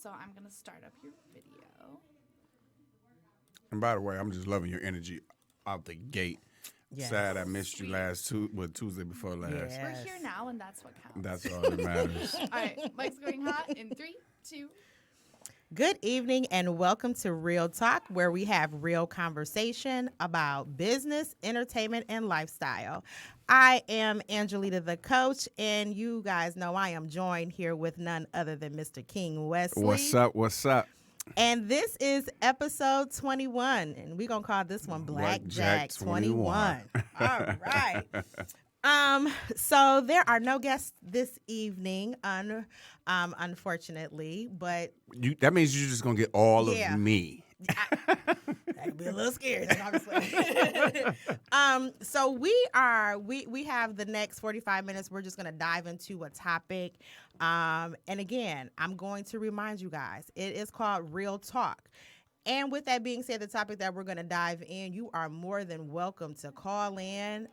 So I'm going to start up your video. And by the way, I'm just loving your energy out the gate. Yes. Sad I missed you Tuesday before last. Yes. We're here now, and that's what counts. That's all that matters. All right, mic's going hot in 3, 2. Good evening and welcome to Real Talk, where we have real conversation about business, entertainment, and lifestyle. I am Angelita, the coach, and you guys know I am joined here with none other than Mr. King Wesley. What's up? What's up? And this is episode 21, and we're going to call this one BlackJack 21. All right. So there are no guests this evening, unfortunately, but That means you're just gonna get all Yeah. of me. that'd be a little scary. So we have the next 45 minutes. We're just gonna dive into a topic. And again, I'm going to remind you guys, it is called Real Talk. And with that being said, the topic that we're going to dive in, you are more than welcome to call in,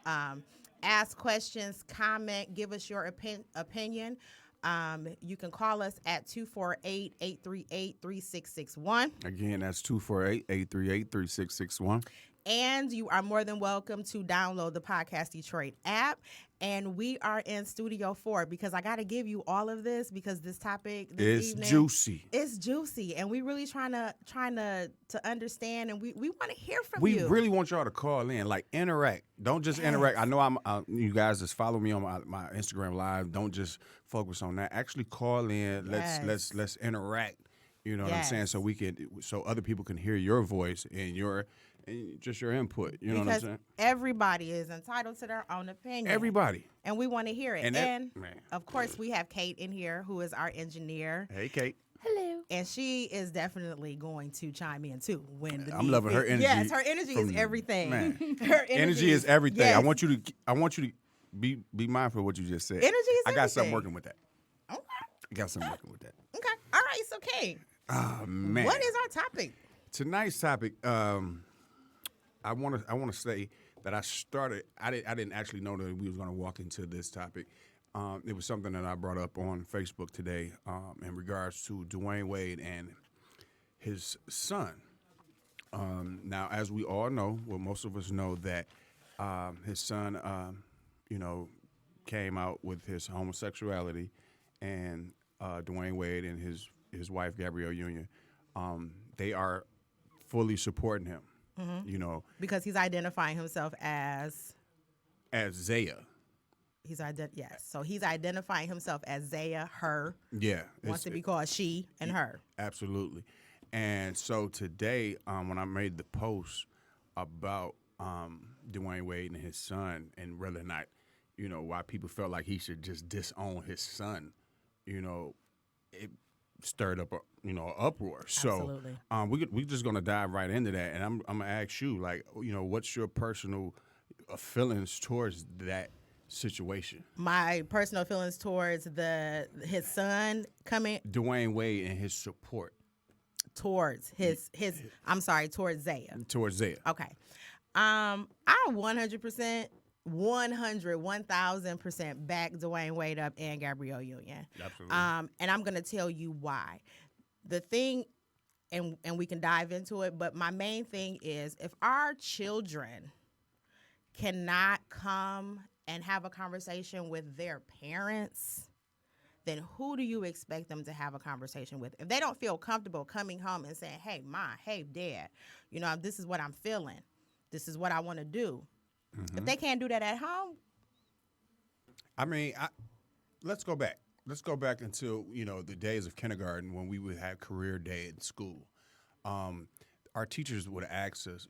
ask questions, comment, give us your opinion. You can call us at 248-838-3661. Again, that's 248-838-3661. And you are more than welcome to download the Podcast Detroit app. And we are in Studio 4 because I got to give you all of this because this topic this evening, Juicy. It's juicy. And we really trying to understand, and we want to hear from We you. really want y'all to call in, like interact. Don't just interact. I know you guys just follow me on my Instagram Live. Don't just focus on that. Actually call in. Yes. Let's interact. You know what I'm Yes. saying? So other people can hear your voice and just your input. You know what I'm Because saying? everybody is entitled to their own opinion. Everybody. And we want to hear it. And And, man. of course, we have Kate in here, who is our engineer. Hey, Kate. Hello. And she is definitely going to chime in too when the I'm need loving her be. energy. Yes, her energy is from- everything. Man. Her Energy is everything. Yes. I want you to be mindful of what you just said. Energy is I got something everything. working with that. Okay. I got something working with that. Okay. All right. So, Kate, Oh man. what is our topic? Tonight's topic? I want to say that I didn't actually know that we was going to walk into this topic. It was something that I brought up on Facebook today in regards to Dwayne Wade and his son. Now, as we all know, well, most of us know that his son, came out with his homosexuality, and Dwayne Wade and his wife Gabrielle Union, they are fully supporting him. Mm-hmm. You know, Because he's identifying himself as Zaya. yes. So he's identifying himself as Zaya, her. Yeah, Wants to be called she and her. Absolutely. And so today, when I made the post about Dwayne Wade and his son, and whether or not, why people felt like he should just disown his son, it stirred up an uproar. Absolutely. So we're just gonna dive right into that, and I'm gonna ask you, like, what's your personal feelings towards that situation? My personal feelings towards his son coming Dwayne Wade and his support towards towards Zaya. towards Zaya. Okay. I 100%, 1000% back Dwayne Wade up and Gabrielle Union. Absolutely. And I'm going to tell you why. The thing, and we can dive into it, but my main thing is if our children cannot come and have a conversation with their parents, then who do you expect them to have a conversation with? If they don't feel comfortable coming home and saying, hey, Ma, hey, Dad, this is what I'm feeling. This is what I want to do. Mm-hmm. If they can't do that at home. I mean, let's go back. Let's go back until, the days of kindergarten when we would have career day in school. Our teachers would ask us,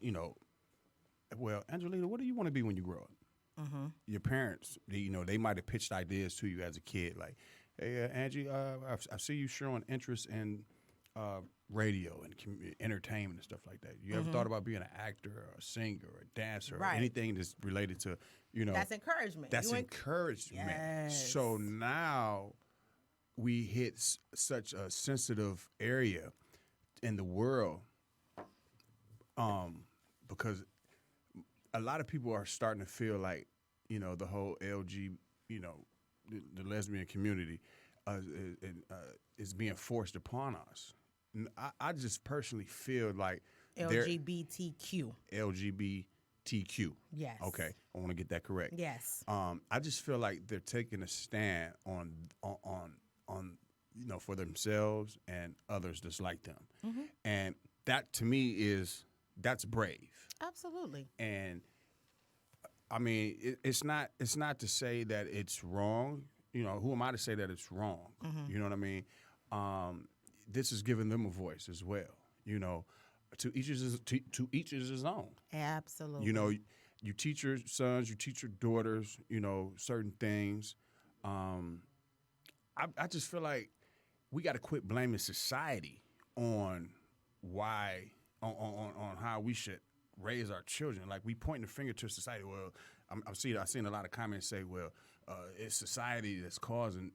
well, Angelita, what do you want to be when you grow up? Mm-hmm. Your parents, they might have pitched ideas to you as a kid, like, hey, Angie, I see you showing interest in radio and entertainment and stuff like that. You ever thought about being an actor or a singer or a dancer or anything that's related to, That's encouragement. That's encouragement. Yes. So now we hit such a sensitive area in the world because a lot of people are starting to feel like, the whole LG, the lesbian community, is being forced upon us. I just personally feel like LGBTQ. LGBTQ. Yes. Okay, I want to get that correct. Yes. I just feel like they're taking a stand on for themselves and others just like them, and that to me that's brave. Absolutely. And I mean, it's not to say that it's wrong. Who am I to say that it's wrong? You know what I mean? This is giving them a voice as well. To each is his own. Absolutely. You teach your sons, you teach your daughters, certain things. I just feel like we got to quit blaming society on how we should raise our children. Like we pointing the finger to society. Well, I've seen a lot of comments say, well, it's society that's causing,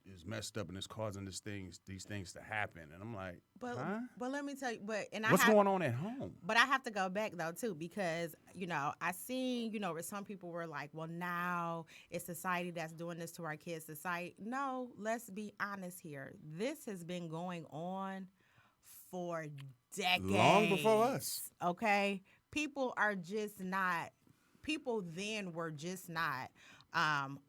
is messed up and it's causing these things to happen. And I'm like, but let me tell you, what's going on at home? But I have to go back though too, because I seen where some people were like, well, now it's society that's doing this to our kids. Society, no, let's be honest here. This has been going on for decades, long before us. Okay, people then were just not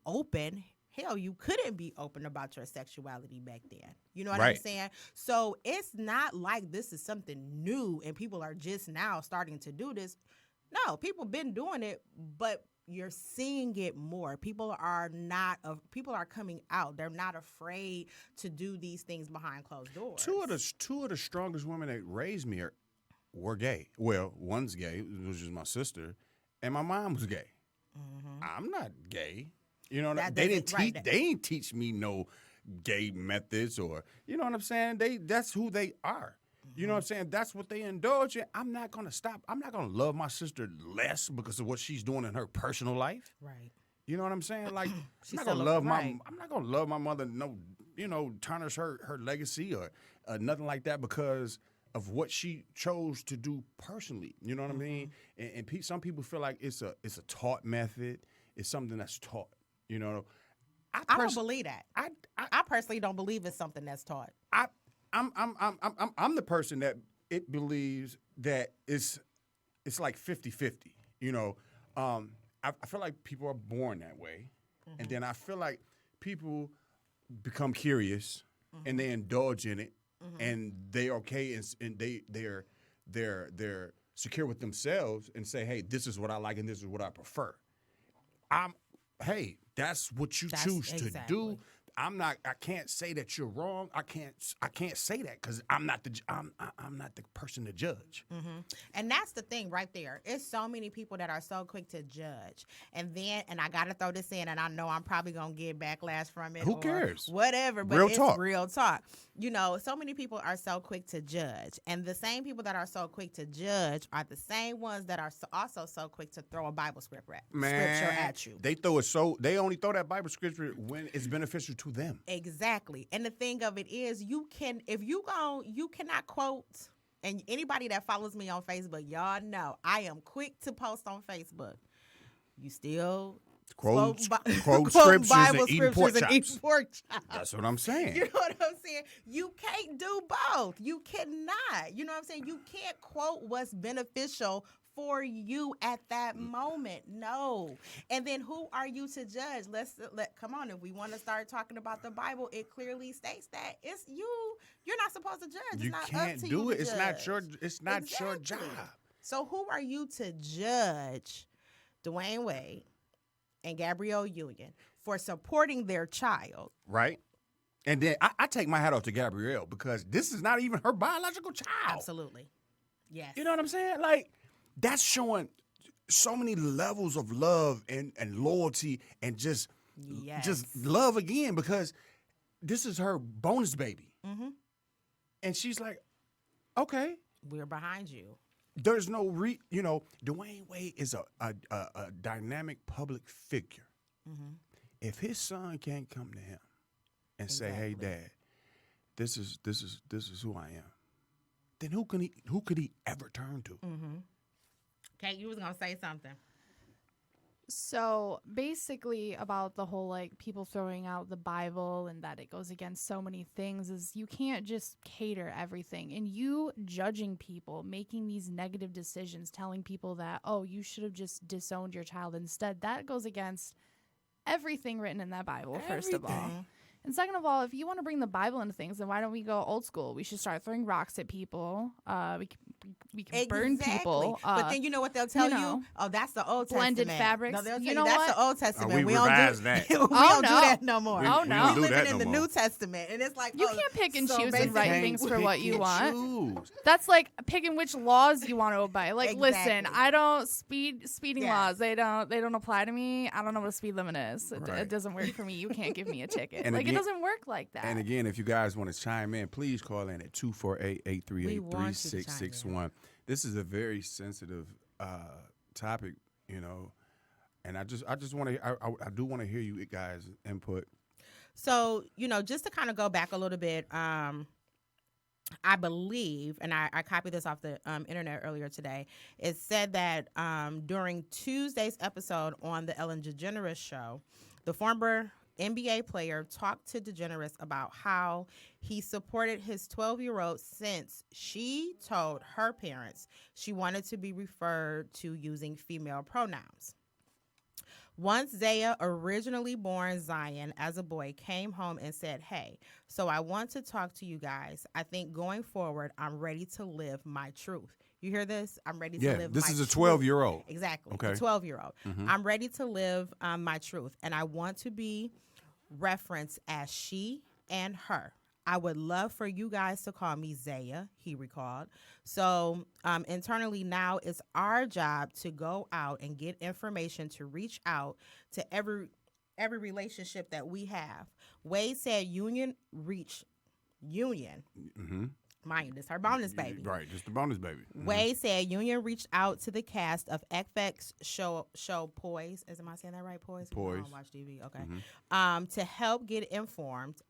open. Hell, you couldn't be open about your sexuality back then. You know what I'm saying? So it's not like this is something new and people are just now starting to do this. No, people been doing it, but you're seeing it more. People are coming out. They're not afraid to do these things behind closed doors. Two of the strongest women that raised me were gay. Well, one's gay, which is my sister, and my mom was gay. I'm not gay. They didn't teach me no gay methods, or you know what I'm saying. That's who they are. You know what I'm saying. That's what they indulge in. I'm not gonna stop. I'm not gonna love my sister less because of what she's doing in her personal life. Right. You know what I'm saying. Like I'm not gonna love my mother. No, tarnish her legacy or nothing like that because of what she chose to do personally. You know what I mean. And some people feel like it's a taught method. It's something that's taught. I don't believe that. I personally don't believe it's something that's taught. I'm the person that it believes that it's like 50-50. I feel like people are born that way, and then I feel like people become curious and they indulge in it, and they're okay and they're secure with themselves and say, hey, this is what I like and this is what I prefer. Hey, that's what you choose to do. I can't say that you're wrong. I can't say that because I'm not the person to judge. And that's the thing right there. It's so many people that are so quick to judge. And I got to throw this in, and I know I'm probably going to get backlash from it. Who cares? Whatever, but it's real talk. So many people are so quick to judge. And the same people that are so quick to judge are the same ones that are also so quick to throw a Bible scripture at you. They only throw that Bible scripture when it's beneficial to them. Exactly. And the thing of it is, you cannot quote, and anybody that follows me on Facebook, y'all know I am quick to post on Facebook. You still quote scriptures Bible and eat pork chops. chops. That's what I'm saying. You know what I'm saying? You can't do both. You cannot. You know what I'm saying? You can't quote what's beneficial for you at that moment. No. And then who are you to judge? Come on. If we want to start talking about the Bible, it clearly states that it's you. You're not supposed to judge. It's You not can't up to do you it. to It's judge. not your job. So who are you to judge Dwayne Wade and Gabrielle Union for supporting their child? Right. And then I take my hat off to Gabrielle because this is not even her biological child. Absolutely. Yes. You know what I'm saying? Like, that's showing so many levels of love and loyalty and just love again because this is her bonus baby. And she's like, okay. We're behind you. There's no Dwayne Wade is a dynamic public figure. If his son can't come to him and say, hey, Dad, this is who I am, then who could he ever turn to? Okay, you was gonna say something. So basically about the whole like people throwing out the Bible and that it goes against so many things is you can't just cater everything, and you judging people, making these negative decisions, telling people that, oh, you should have just disowned your child instead. That goes against everything written in that Bible, first of all. Everything. And second of all, if you want to bring the Bible into things, then why don't we go old school? We should start throwing rocks at people. We can burn people. But then you know what they'll tell you? know, Oh, that's the Old blended Testament. fabrics. No, they'll tell You you, know that's what? the Old Testament. we don't do revised that. we Oh, don't do no. that no more. Oh, we no. don't do living that in no the more. New Testament, and it's like You oh, can't pick and so choose and basically- write Can't things for pick what you and want. choose. That's like picking which laws you want to obey. Like, listen, Exactly. I don't speeding Yes. laws. They don't apply to me. I don't know what a speed limit is. Right. It doesn't work for me. You can't give me a ticket. And Like, again- it doesn't work like that. And again, if you guys want to chime in, please call in at 248-838-3661. We want you to This is a very sensitive topic, you know, and I just want to I do want to hear you guys input. So, just to kind of go back a little bit, I believe, and I copied this off the internet earlier today, it said that during Tuesday's episode on the Ellen DeGeneres show, the former NBA player talked to DeGeneres about how he supported his 12-year-old since she told her parents she wanted to be referred to using female pronouns. Once Zaya, originally born Zion as a boy, came home and said, hey, so I want to talk to you guys. I think going forward, I'm ready to live my truth. You hear this? I'm ready to live my truth. This is a 12-year-old. Exactly. Okay. A 12-year-old. I'm ready to live my truth, and I want to be referenced as she and her. I would love for you guys to call me Zaya, he recalled. So internally now it's our job to go out and get information to reach out to every relationship that we have. Wade said union. Mm-hmm. Mind this, her bonus baby. Right, just the bonus baby. Mhm. Wade said Union reached out to the cast of FX show Poise. Am I saying that right? Poise. Poise. I don't watch TV. Okay. To help get informed.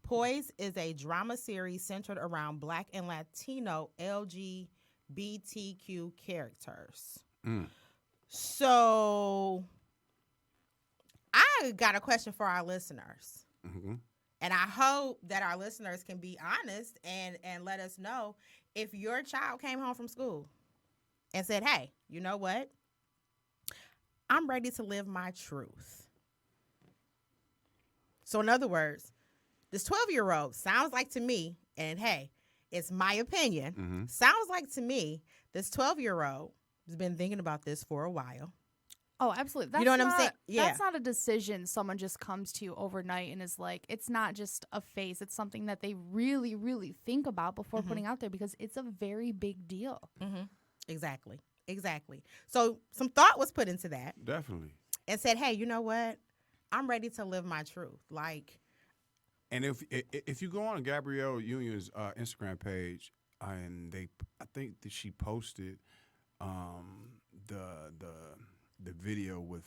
Poise is a drama series centered around Black and Latino LGBTQ characters. So I got a question for our listeners. Mm-hmm. And I hope that our listeners can be honest and let us know if your child came home from school and said, hey, you know what? I'm ready to live my truth. So in other words, this 12-year-old sounds like to me, and hey, it's my opinion, sounds like to me this 12-year-old has been thinking about this for a while. Oh, absolutely. That's You know what I'm saying? Yeah. That's not a decision someone just comes to overnight and is like, it's not just a phase. It's something that they really, really think about before putting out there because it's a very big deal. Exactly. So some thought was put into that Definitely. and said, hey, you know what? I'm ready to live my truth. Like, And if you go on Gabrielle Union's Instagram page, and I think that she posted the video with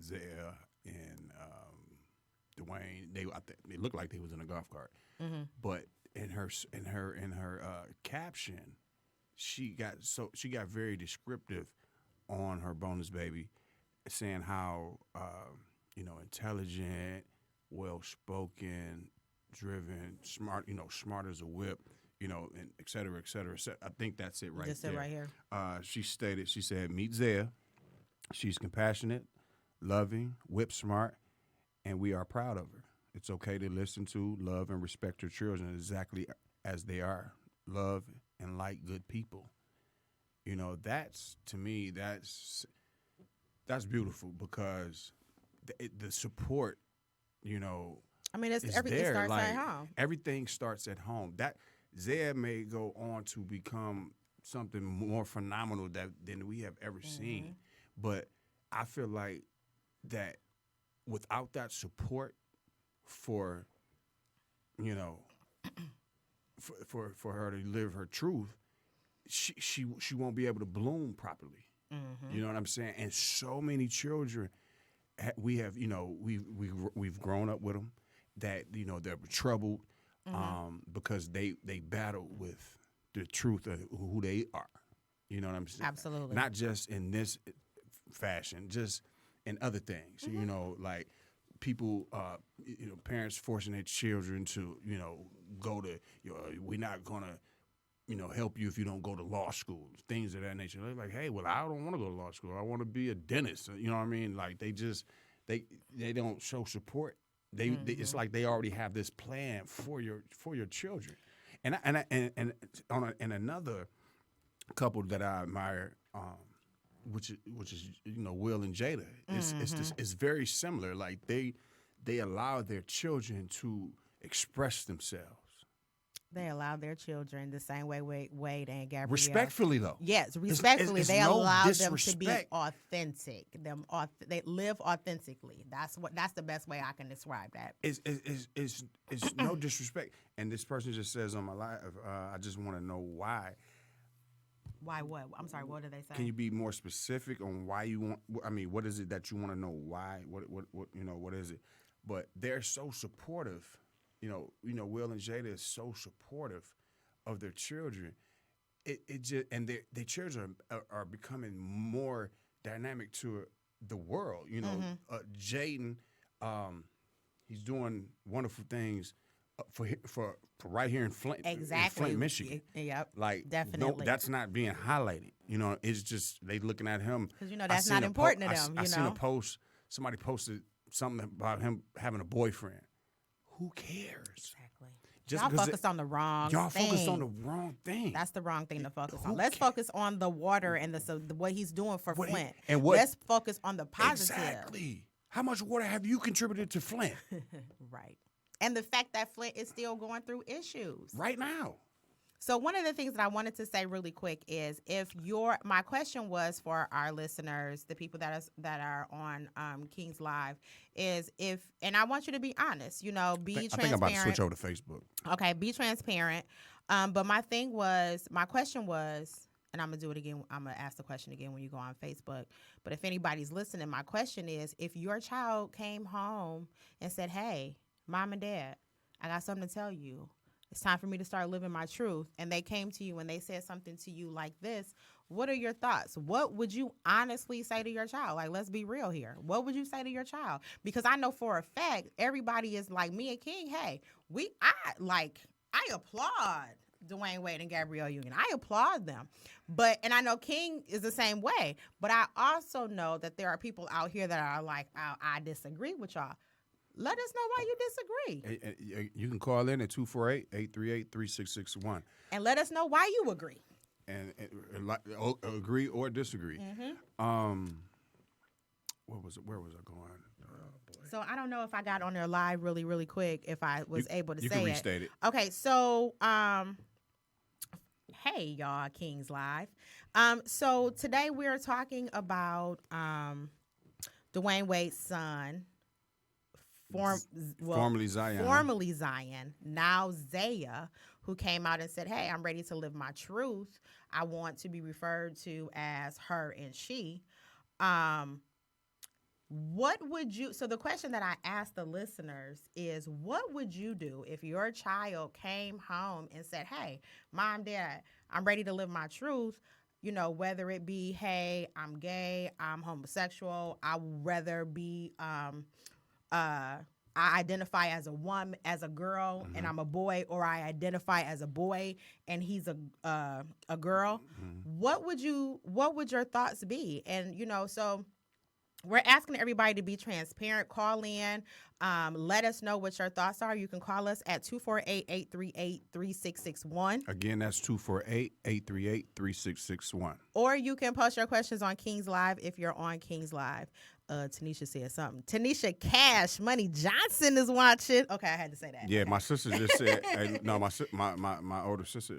Zaya and Dwayne. They looked like they was in a golf cart, but in her caption, she got very descriptive on her bonus baby, saying how intelligent, well spoken, driven, smart, smart as a whip, and et cetera, et cetera. I think that's it right just there. said right here. She said, meet Zaya. She's compassionate, loving, whip smart, and we are proud of her. It's okay to listen to, love, and respect your children exactly as they are. Love and like good people. That's, to me, that's beautiful because the support, I mean, is everything there. starts Like, at home. everything starts at home. That Zaya may go on to become something more phenomenal than we have ever seen. But I feel like that without that support for for her to live her truth, she won't be able to bloom properly. You know what I'm saying? And so many children we have, we've grown up with them that they're troubled because they battle with the truth of who they are. You know what I'm saying? Absolutely. Not just in this fashion, just and other things. You know, like people, parents forcing their children to, go to, we're not gonna, help you if you don't go to law school, things of that nature. They're like, hey, well, I don't want to go to law school. I want to be a dentist. You know what I mean? Like they don't show support. They it's like they already have this plan for your children. And another couple that I admire, which is Will and Jada, it's very similar. Like they allow their children to express themselves. They allow their children the same way Wade and Gabrielle. Respectfully, though. Yes, respectfully. They no allow them disrespect. to be authentic. They live authentically. That's the best way I can describe that. It's no disrespect. And this person just says on my live, I just want to know why. Why what? I'm sorry, what did they say? Can you be more specific on why you want? I mean, what is it that you want to know? Why? What is it? But they're so supportive. Will and Jada is so supportive of their children. It just, and their children are becoming more dynamic to the world. Jaden, he's doing wonderful things for right here in Flint, exactly. in Flint, Michigan. Yep, like definitely. No, that's not being highlighted. It's just they looking at him because that's not important to them. I seen a post. Somebody posted something about him having a boyfriend. Who cares? Exactly. Just y'all focused on the wrong thing. Y'all focused on the wrong thing. That's the wrong thing to focus on. Let's focus on the water and what he's doing for Flint. And what? Let's focus on the positive. Exactly. How much water have you contributed to Flint? Right. And the fact that Flint is still going through issues. Right now. So one of the things that I wanted to say really quick is my question was for our listeners, the people that are on King's Live, and I want you to be honest, be transparent. I think I'm about to switch over to Facebook. Okay, be transparent. But my question was, and I'm going to do it again. I'm going to ask the question again when you go on Facebook. But if anybody's listening, my question is, if your child came home and said, hey, Mom and Dad, I got something to tell you. It's time for me to start living my truth. And they came to you and they said something to you like this. What are your thoughts? What would you honestly say to your child? Like, let's be real here. What would you say to your child? Because I know for a fact, everybody is like me and King. Hey, I applaud Dwayne Wade and Gabrielle Union. I applaud them. And I know King is the same way. But I also know that there are people out here that are like, I disagree with y'all. Let us know why you disagree. You can call in at 248-838-3661. And let us know why you agree. And agree or disagree. Mm-hmm. Where was I going? So I don't know if I got on there live really, really quick, if I was able to say it. You can restate it. Okay, so hey, y'all, King's Live. So today we're talking about Dwayne Wade's son, formerly Zion, now Zaya, who came out and said, hey, I'm ready to live my truth. I want to be referred to as her and she. What would you, so the question that I asked the listeners is, what would you do if your child came home and said, hey, Mom, Dad, I'm ready to live my truth? Whether it be, hey, I'm gay, I'm homosexual, I'd rather be, I identify as a woman, as a girl, and I'm a boy, or I identify as a boy and he's a girl. What would your thoughts be? And so we're asking everybody to be transparent. Call in. Let us know what your thoughts are. You can call us at 248-838-3661. Again, that's 248-838-3661. Or you can post your questions on King's Live if you're on King's Live. Tanisha said something. Tanisha Cash Money Johnson is watching. Okay, I had to say that. Yeah, my sister just said, my older sister,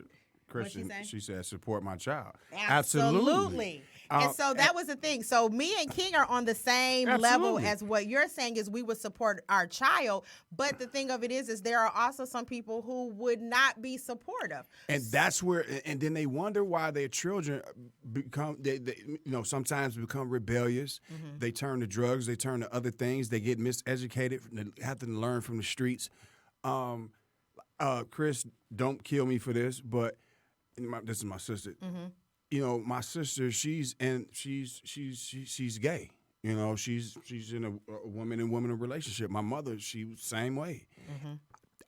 Christian, she said, support my child. Absolutely. And so that was the thing. So me and King are on the same level as what you're saying is we would support our child. But the thing of it is there are also some people who would not be supportive. And that's where, and then they wonder why their children sometimes become rebellious. Mm-hmm. They turn to drugs. They turn to other things. They get miseducated. They have to learn from the streets. Chris, don't kill me for this, but this is my sister. Mm-hmm. My sister, she's gay, You know, she's in a woman and woman relationship. My mother, she was same way.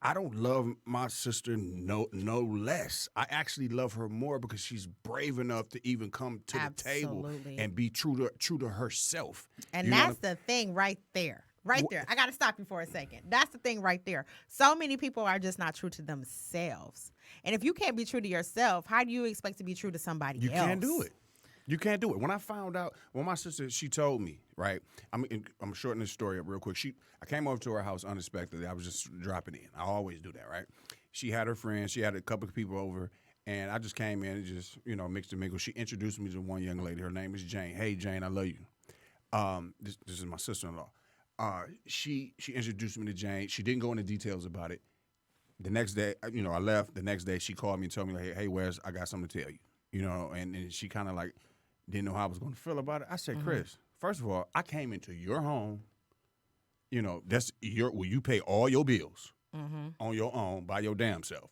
I don't love my sister no less. I actually love her more because she's brave enough to even come to the table Absolutely. and be true to herself. And You know that's the thing right there. Right there. I got to stop you for a second. That's the thing right there. So many people are just not true to themselves. And if you can't be true to yourself, how do you expect to be true to somebody You else? can't do it. You can't do it. When I found out, when my sister, she told me, right? I'm shortening this story up real quick. I came over to her house unexpectedly. I was just dropping in. I always do that, right? She had her friends. She had a couple of people over, and I just came in and just, mixed and mingled. She introduced me to one young lady. Her name is Jane. Hey, Jane, I love you. This is my sister-in-law. She introduced me to Jane. She didn't go into details about it. The next day, I left. The next day, she called me and told me, like, hey, Wes, I got something to tell you. And she kind of like didn't know how I was going to feel about it. I said, Chris, first of all, I came into your home. That's where you pay all your bills on your own by your damn self.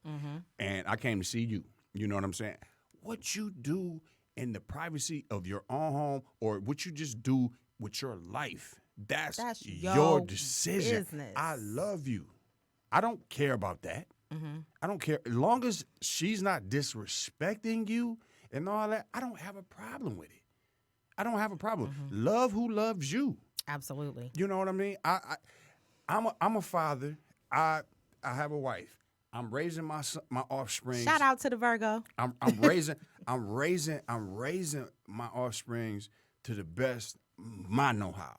And I came to see you. You know what I'm saying? What you do in the privacy of your own home or what you just do with your life, that's your decision. Business. I love you. I don't care about that. I don't care. As long as she's not disrespecting you and all that, I don't have a problem with it. I don't have a problem. Love who loves you. Absolutely. You know what I mean? I'm a father. I have a wife. I'm raising my offspring. Shout out to the Virgo. I'm raising my offsprings to the best my know-how.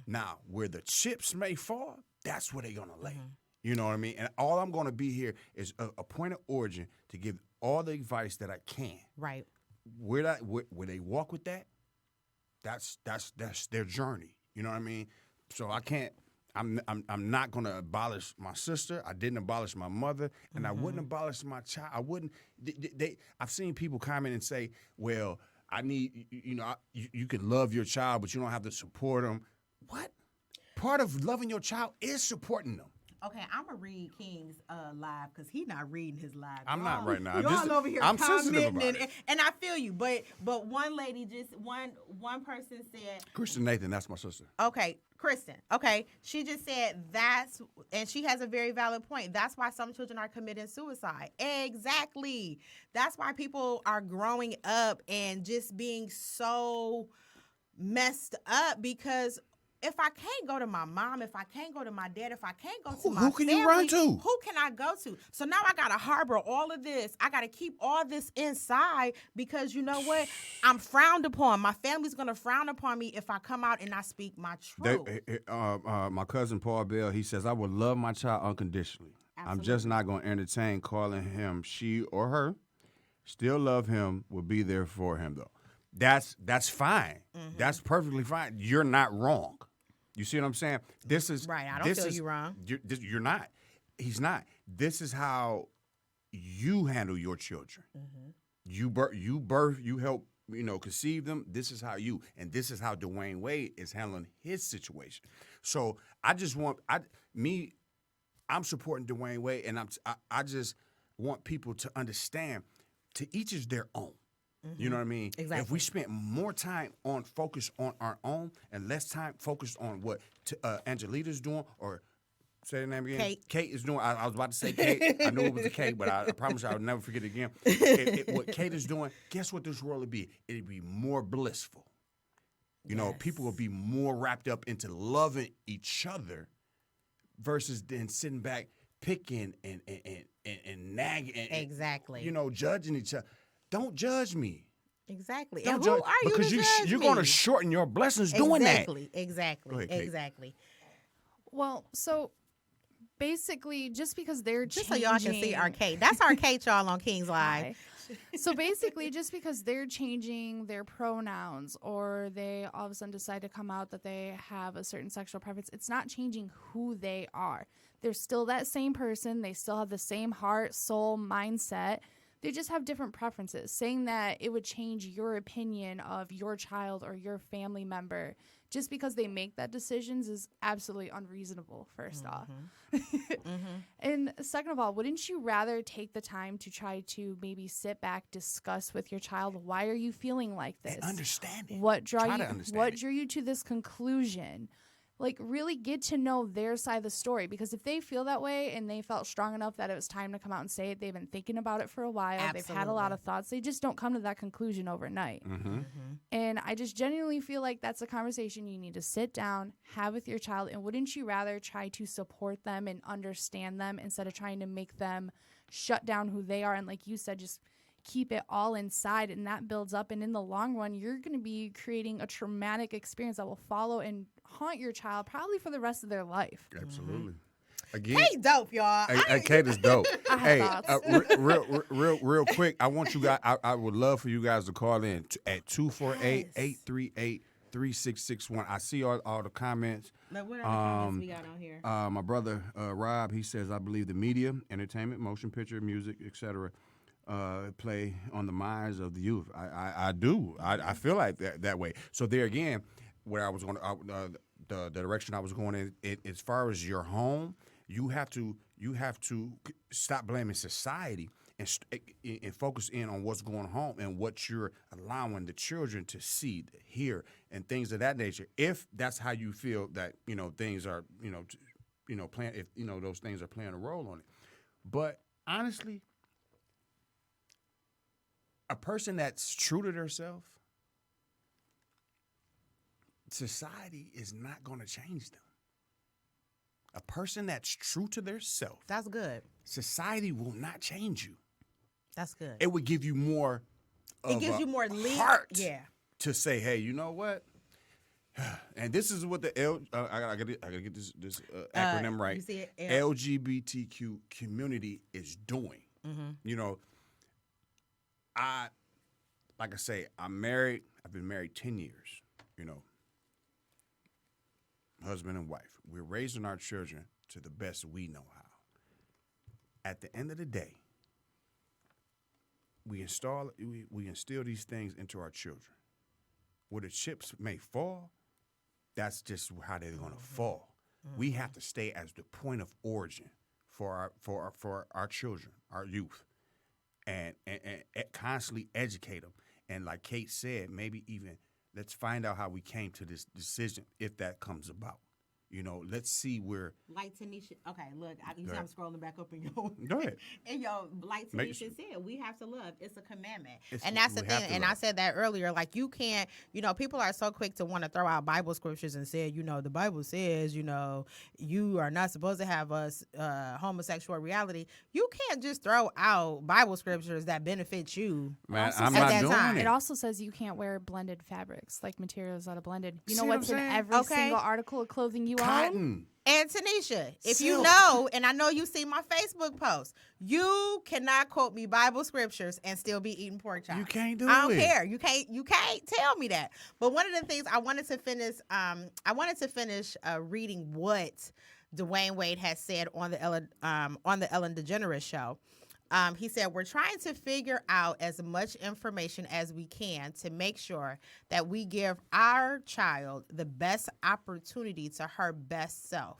Now, where the chips may fall, that's where they're gonna lay. You know what I mean? And all I'm gonna be here is a point of origin to give all the advice that I can. Right. Where they walk with that, that's their journey. You know what I mean? So I can't. I'm not gonna abolish my sister. I didn't abolish my mother, and I wouldn't abolish my child. I wouldn't. I've seen people comment and say, "Well, I need you can love your child, but you don't have to support them." What? Part of loving your child is supporting them. Okay, I'm gonna read King's live because he's not reading his live. I'm not right now. Y'all over here I'm sensitive commenting, about it. and I feel you. But one lady one person said, Kristen Nathan, that's my sister. okay, Kristen. Okay, she just said and she has a very valid point. That's why some children are committing suicide. Exactly. That's why people are growing up and just being so messed up because. If I can't go to my mom, if I can't go to my dad, if I can't go to my who can family, you run to? Who can I go to? So now I got to harbor all of this. I got to keep all this inside because you know what? I'm frowned upon. My family's going to frown upon me if I come out and I speak my truth. My cousin Paul Bell, he says, I would love my child unconditionally. Absolutely. I'm just not going to entertain calling him she or her. Still love him, will be there for him, though. That's fine. That's perfectly fine. You're not wrong. You see what I'm saying? This is right. I don't feel you wrong. You're not. He's not. This is how you handle your children. You birth. You help. Conceive them. This is how you. And this is how Dwayne Wade is handling his situation. So I just want I'm supporting Dwayne Wade, and I just want people to understand. To each is their own. You know what I mean? Exactly. If we spent more time focus on our own and less time focused on what Angelita's doing or say the name again? Kate is doing. I was about to say Kate. I knew it was a Kate, but I promise you I would never forget it again. What Kate is doing, guess what this world would be? It'd be more blissful. People will be more wrapped up into loving each other versus then sitting back picking and nagging. Exactly. Judging each other. Don't judge me. Exactly. Don't and judge, who are you because to judge you're me? going to shorten your blessings doing that. Exactly. Go ahead, Kate. Exactly. Well, so basically, just because they're Just changing, so y'all can see our Kate. That's our Kate, y'all, on King's Live. So basically, just because they're changing their pronouns or they all of a sudden decide to come out that they have a certain sexual preference, it's not changing who they are. They're still that same person. They still have the same heart, soul, mindset. they just have different preferences. Saying that it would change your opinion of your child or your family member just because they make that decisions is absolutely unreasonable, first off. And second of all, wouldn't you rather take the time to try to maybe sit back, discuss with your child, why are you feeling like this? And understand it. What Understand drew you to this conclusion? Like, really get to know their side of the story, because if they feel that way and they felt strong enough that it was time to come out and say it, they've been thinking about it for a while. They've had a lot of thoughts. They just don't come to that conclusion overnight. And I just genuinely feel like that's a conversation you need to sit down, have with your child. And wouldn't you rather try to support them and understand them instead of trying to make them shut down who they are? And like you said, just keep it all inside, and that builds up. And in the long run, you're going to be creating a traumatic experience that will follow and haunt your child probably for the rest of their life. Absolutely. Again, Kate's dope, y'all. Kate is dope. I have thoughts. Real quick, I want you guys. I would love for you guys to call in at 248-838-3661. I see all the comments. Like, what other comments we got on here? My brother Rob, he says, I believe the media, entertainment, motion picture, music, etc. Play on the minds of the youth. I do. I feel like that way. So there again, where I was going, the direction I was going in, as far as your home, you have to stop blaming society and focus in on what's going on and what you're allowing the children to see, hear, and things of that nature. If that's how you feel that things are playing, if those things are playing a role on it, but honestly, a person that's true to themselves, society is not going to change them. A person that's true to themselves, That's good. society will not change you. That's good. It would give you more. It gives you more heart. Yeah. To say, hey, you know what? And this is what the I gotta get this acronym right. You see it? LGBTQ community is doing. Like I say, I'm married. I've been married 10 years, husband and wife. We're raising our children to the best we know how. At the end of the day, we instill these things into our children. Where the chips may fall, that's just how they're going to fall. We have to stay as the point of origin for our children, our youth. And constantly educate them. And like Kate said, maybe even let's find out how we came to this decision if that comes about. Let's see where. Like Tanisha, okay, look, you see I'm scrolling back up in your. Go ahead. And like Tanisha said, we have to love. It's a commandment. And that's the thing. And I said that earlier. Like, you can't, people are so quick to want to throw out Bible scriptures and say, the Bible says, you are not supposed to have homosexual reality. You can't just throw out Bible scriptures that benefit you. Man, I'm not doing it. It also says you can't wear blended fabrics, like materials that are blended. You know See what's what in I'm saying? every single article of clothing you own? Cotton. And Tanisha, if you Silk. know, and I know you see my Facebook post, you cannot quote me Bible scriptures and still be eating pork chops. You can't do it. I don't care. You can't tell me that. But one of the things I wanted to finish, reading what Dwayne Wade has said on the Ellen DeGeneres show. He said, we're trying to figure out as much information as we can to make sure that we give our child the best opportunity to her best self.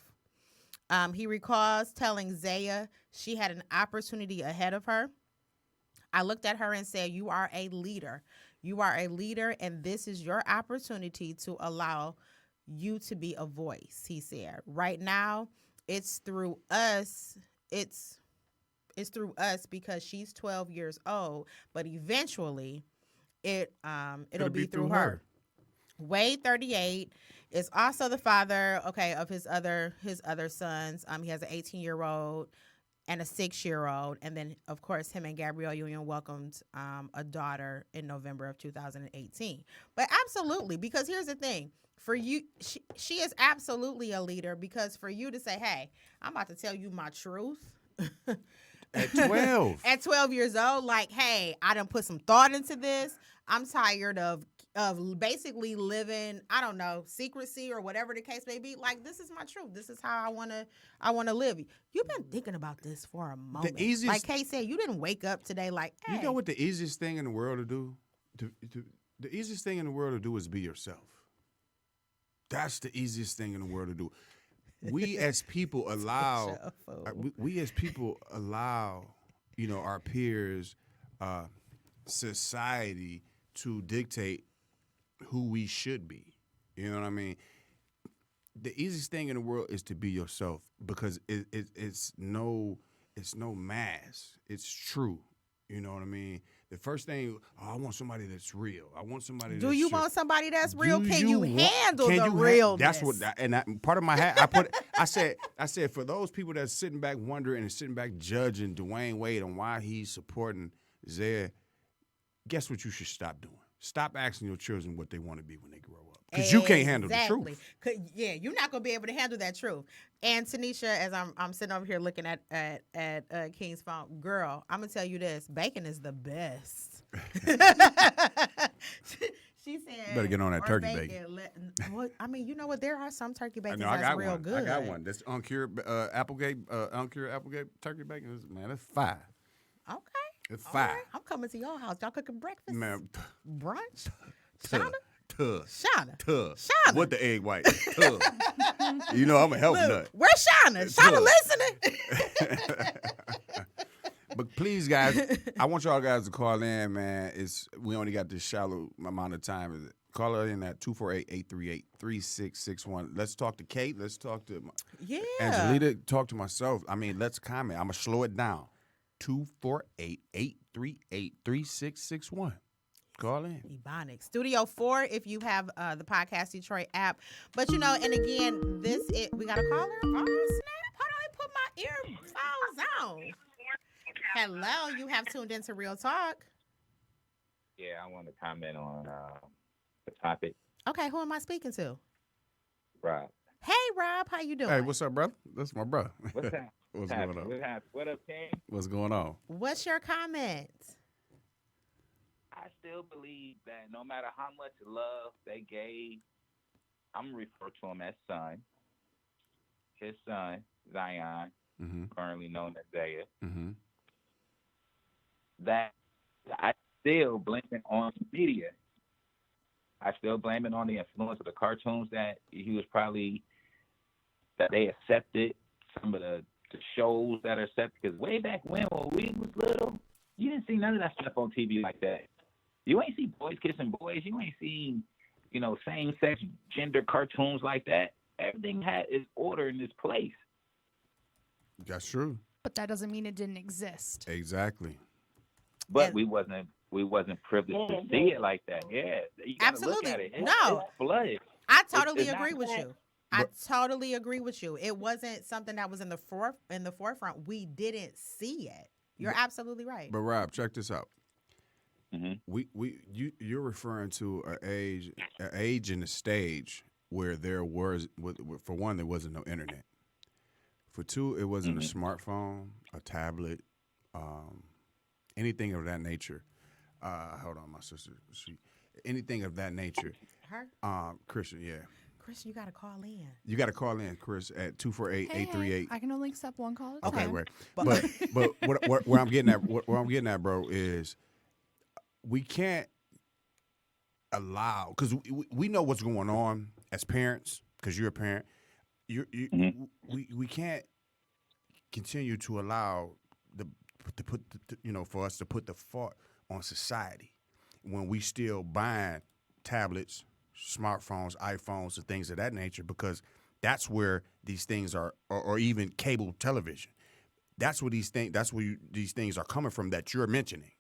He recalls telling Zaya she had an opportunity ahead of her. I looked at her and said, you are a leader. You are a leader, and this is your opportunity to allow you to be a voice, he said. Right now, it's through us. It's through us because she's 12 years old, but eventually it'll be through her. Wade, 38, is also the father, of his other sons. He has an 18-year-old and a 6-year-old, and then of course him and Gabrielle Union welcomed a daughter in November of 2018. But absolutely, because here's the thing. For you, she is absolutely a leader, because for you to say, hey, I'm about to tell you my truth. At 12. At 12 years old, like, hey, I done put some thought into this. I'm tired of of basically living, I don't know, secrecy or whatever the case may be. Like, this is my truth. This is how I wanna live. You've been thinking about this for a moment. Like Kay said, you didn't wake up today like, hey. You know what the easiest thing in the world to do? The easiest thing in the world to do is be yourself. That's the easiest thing in the world to do. We as people allow, we as people allow, our peers, society to dictate who we should be. You know what I mean? The easiest thing in the world is to be yourself because it's no mask. It's true. You know what I mean? The first thing, I want somebody that's real. I want somebody. Do you want somebody that's real? Can you handle the realness? That's what. Part of my hat. I said for those people that's sitting back wondering and sitting back judging Dwayne Wade on why he's supporting Zaire, guess what you should stop doing? Stop asking your children what they want to be when they grow up. Because you can't handle the truth. Yeah, you're not going to be able to handle that truth. And Tanisha, as I'm sitting over here looking at King's phone, girl, I'm going to tell you this. Bacon is the best. She said, better get on that turkey bacon. I mean, you know what? There are some turkey bacon that's real good. I got one. That's uncured Applegate turkey bacon. Man, that's fire. Okay. It's fire. Right. I'm coming to your house. Y'all cooking breakfast? Man. Brunch? Shauna? Shauna. Shauna. With the egg white. You know I'm a health nut. Where's Shauna? Shauna listening? But please, guys, I want y'all guys to call in, man. We only got this shallow amount of time. Call in at 248-838-3661. Let's talk to Kate. Let's talk to Angelita. Talk to myself. I mean, let's comment. I'm going to slow it down. 248-838-3661. Call in. Ebonics. Studio 4 if you have the Podcast Detroit app. But, and again, we got a caller? Oh, snap. How do I put my earphones on? Hello, you have tuned into Real Talk. Yeah, I want to comment on the topic. Okay, who am I speaking to? Rob. Hey, Rob. How you doing? Hey, what's up, brother? That's my brother. What's up? What's going on? What up, King? What's going on? What's your comment? I still believe that no matter how much love they gave, I'm going to refer to him as son. His son, Zion, currently known as Zaire. That I still blame it on the media. I still blame it on the influence of the cartoons that that they accepted, some of the shows that are accepted. Because way back when we was little, you didn't see none of that stuff on TV like that. You ain't see boys kissing boys. You ain't seen, same-sex gender cartoons like that. Everything had its order in its place. That's true. But that doesn't mean it didn't exist. Exactly. But we wasn't privileged to see it like that. Yeah, you gotta absolutely. Look at it. No, it's flooded. I totally agree with you. I totally agree with you. It wasn't something that was in the forefront. We didn't see it. You're absolutely right. But Rob, check this out. You're referring to an age and a stage where there was, for one, there wasn't no internet. For two, it wasn't a smartphone, a tablet, anything of that nature. Hold on, my sister. Anything of that nature. Her? Christian, yeah. Chris, you got to call in. You got to call in, Chris, at 248-838. I can only accept one call at a Okay, time. right. But where I'm getting at, bro, is we can't allow, because we know what's going on as parents, because you're a parent. We can't continue to allow for us to put the fault on society when we still buying tablets, smartphones, iPhones, and things of that nature, because that's where these things are, or even cable television. That's where these things are coming from that you're mentioning.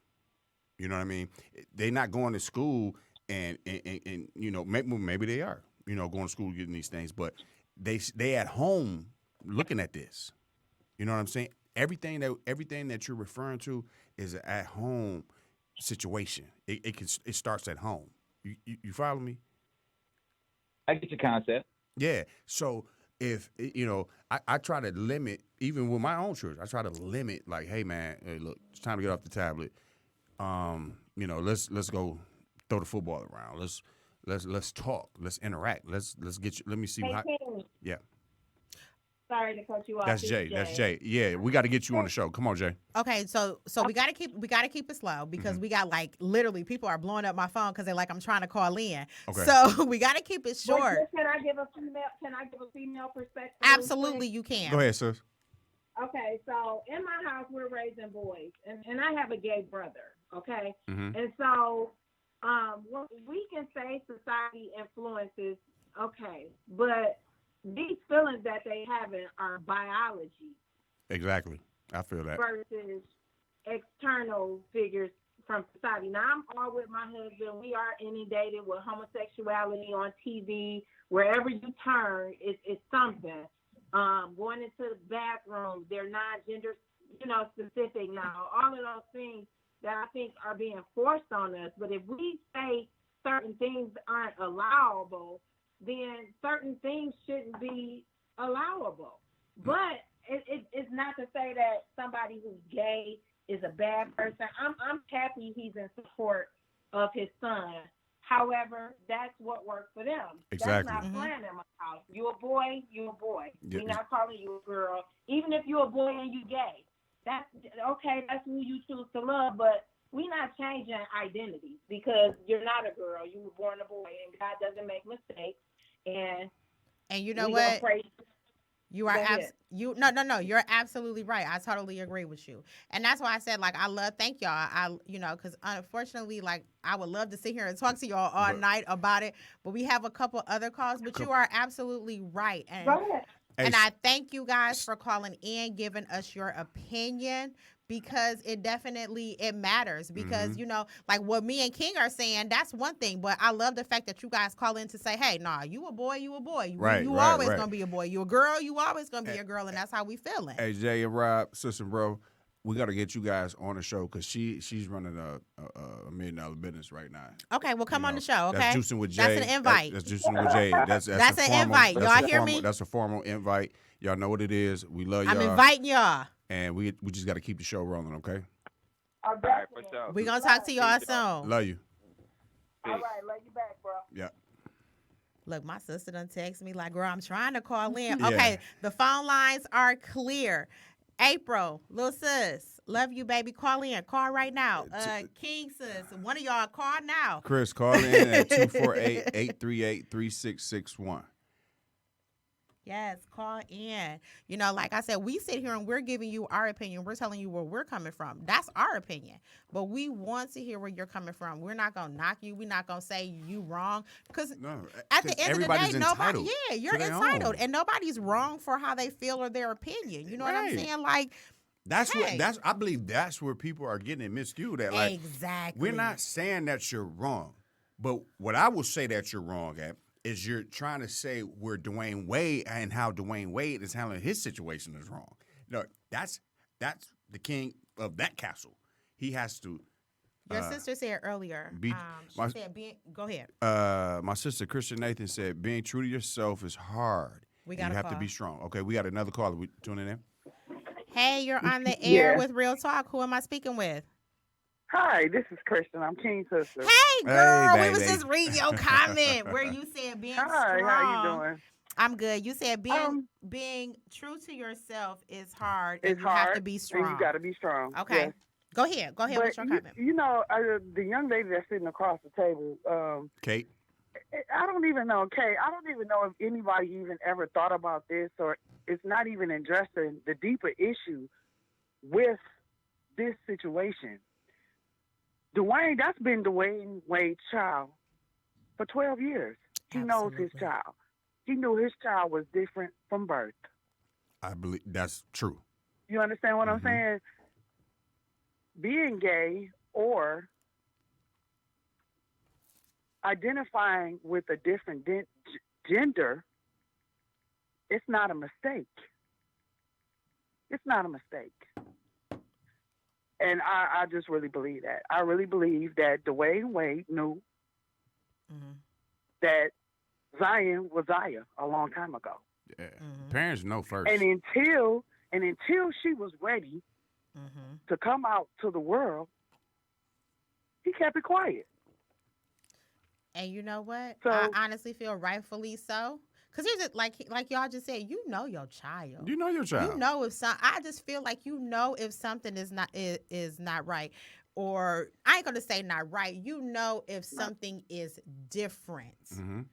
You know what I mean? They're not going to school and maybe they are, going to school getting these things, but they at home looking at this. You know what I'm saying? Everything that you're referring to is an at home situation. It starts at home. You follow me? I get your concept. Yeah. So if I try to limit, even with my own children, I try to limit, like, hey man, hey, look, it's time to get off the tablet. Let's go throw the football around. Let's talk. Let's interact. Let's get you. Let me see. Hey, How, King, yeah, sorry to cut you off. that's This Jay. is That's Jay. Yeah, we got to get you on the show. Come on, Jay. Okay, so we gotta keep it slow because we got like literally people are blowing up my phone because they're like I'm trying to call in. Okay. So we gotta keep it But short. can I give a female perspective? real Absolutely, quick? you can. Go ahead, sis. Okay, so in my house we're raising boys, and I have a gay brother. Okay, Mm-hmm. and so what we can say society influences. Okay, but these feelings that they having are biology Exactly. I feel that. versus external figures from society. Now, I'm all with my husband. We are inundated with homosexuality on TV. Wherever you turn, it's something. Going into the bathroom, they're not gender, specific now. All of those things that I think are being forced on us. But if we say certain things aren't allowable, then certain things shouldn't be allowable. But it's not to say that somebody who's gay is a bad person. I'm happy he's in support of his son. However, that's what works for them. Exactly. That's not playing in my house. You a boy, you a boy. Yeah. We're not calling you a girl. Even if you're a boy and you gay, that's okay. That's who you choose to love. But we're not changing identities because you're not a girl. You were born a boy, and God doesn't make mistakes. And you know we what? gonna praise You are Go ahead. no. You're absolutely right. I totally agree with you, and that's why I said like thank y'all. Because unfortunately, like I would love to sit here and talk to y'all all night about it, but we have a couple other calls. But you are absolutely right, and Go ahead. and I thank you guys for calling in, giving us your opinion. Because it definitely matters. Because like what me and King are saying, that's one thing. But I love the fact that you guys call in to say, "Hey, nah, you a boy, you a boy. Right, you right, always right. gonna be a boy. You a girl, you always gonna be a girl, and that's how we feeling." Hey, Jay and Rob, sister, bro, we got to get you guys on the show because she's running a $1 million business right now. Okay, well, come on know, the show. Okay, That's juicing with Jay. That's an invite. That's juicing with Jay. That's That's a an formal, invite. that's Y'all a hear formal- me? That's a formal invite. Y'all know what it is. We love y'all. I'm inviting y'all. And we just got to keep the show rolling, okay? All All right, for sure. We gonna talk to y'all soon. Love you. right, love you back, bro. Yeah. Look, my sister done text me like, girl, I'm trying to call in. Yeah. Okay, the phone lines are clear. April, little sis, love you, baby. Call in. Call right now. King sis, one of y'all call now. Chris, call in at 248-838-3661. Yes, call in. Like I said, we sit here and we're giving you our opinion. We're telling you where we're coming from. That's our opinion. But we want to hear where you're coming from. We're not going to knock you. We're not going to say you wrong. Because No, at the end of the day, everybody's entitled you're to their entitled. own. And nobody's wrong for how they feel or their opinion. You know what I'm Right. saying? Like, hey. I believe that's where people are getting it miscued at. Like, exactly. we're not saying that you're wrong, but what I will say that you're wrong at is you're trying to say where Dwayne Wade and how Dwayne Wade is handling his situation is wrong. No, that's the king of that castle. He has to. Your sister said earlier. my- She said, go ahead. My sister Christian Nathan said, being true to yourself is hard. We and got you a have to call. be strong. Okay, we got another caller. We tuning in. Hey, you're on the air Yeah. with Real Talk. Who am I speaking with? Hi, this is Kristen. I'm King's sister. Hey, girl. We was baby. just reading your comment where you said being Hi, strong. how you doing? I'm good. You said being true to yourself is hard, and It's you hard. have to be strong. And you got to be strong. Okay. Yes. Go ahead. Go ahead with your comment. The young lady that's sitting across the table, Kate. I don't even know, Kay. I don't even know if anybody even ever thought about this, or it's not even addressing the deeper issue with this situation. That's been Dwayne Wade's child for 12 years. He knows his Absolutely. child. He knew his child was different from birth. I believe that's true. You understand what I'm Mhm. saying? Being gay or identifying with a different gender, it's not a mistake. It's not a mistake. And I just really believe that. I really believe that Dwayne Wade knew Mhm. that Zion was Zaya a long time ago. Yeah. Mhm. Parents know first. And until she was ready Mhm. to come out to the world, he kept it quiet. And you know what? So- I honestly feel rightfully so. Because here's it, like y'all just said, you know your child. You know your child. You know if I just feel like you know if something is not right, or I ain't gonna say not right. You know if something is different,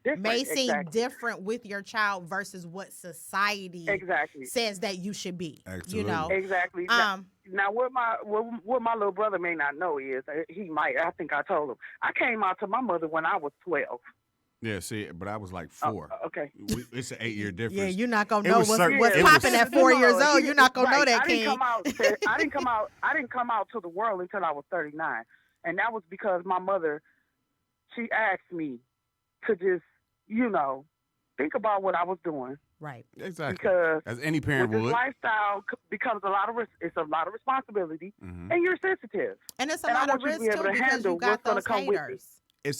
Different, may seem exactly. different with your child versus what society Exactly. says that you should be. Absolutely. You know. Exactly. Now, what my little brother may not know is he might. I think I told him. I came out to my mother when I was 12. Yeah, see, but I was like 4. Okay. It's an 8-year difference. Yeah, you're not gonna It know was certain- what's it was- popping at 4 years old. You're not gonna know that, I didn't King. come out. I didn't come out to the world until I was 39, and that was because my mother, she asked me to just, think about what I was doing. Right. Exactly. Because as any parent with this would. lifestyle becomes it's a lot of responsibility, and you're sensitive. And it's a And I lot of want you to risk be able too to because handle you got what's gonna those come with me. haters.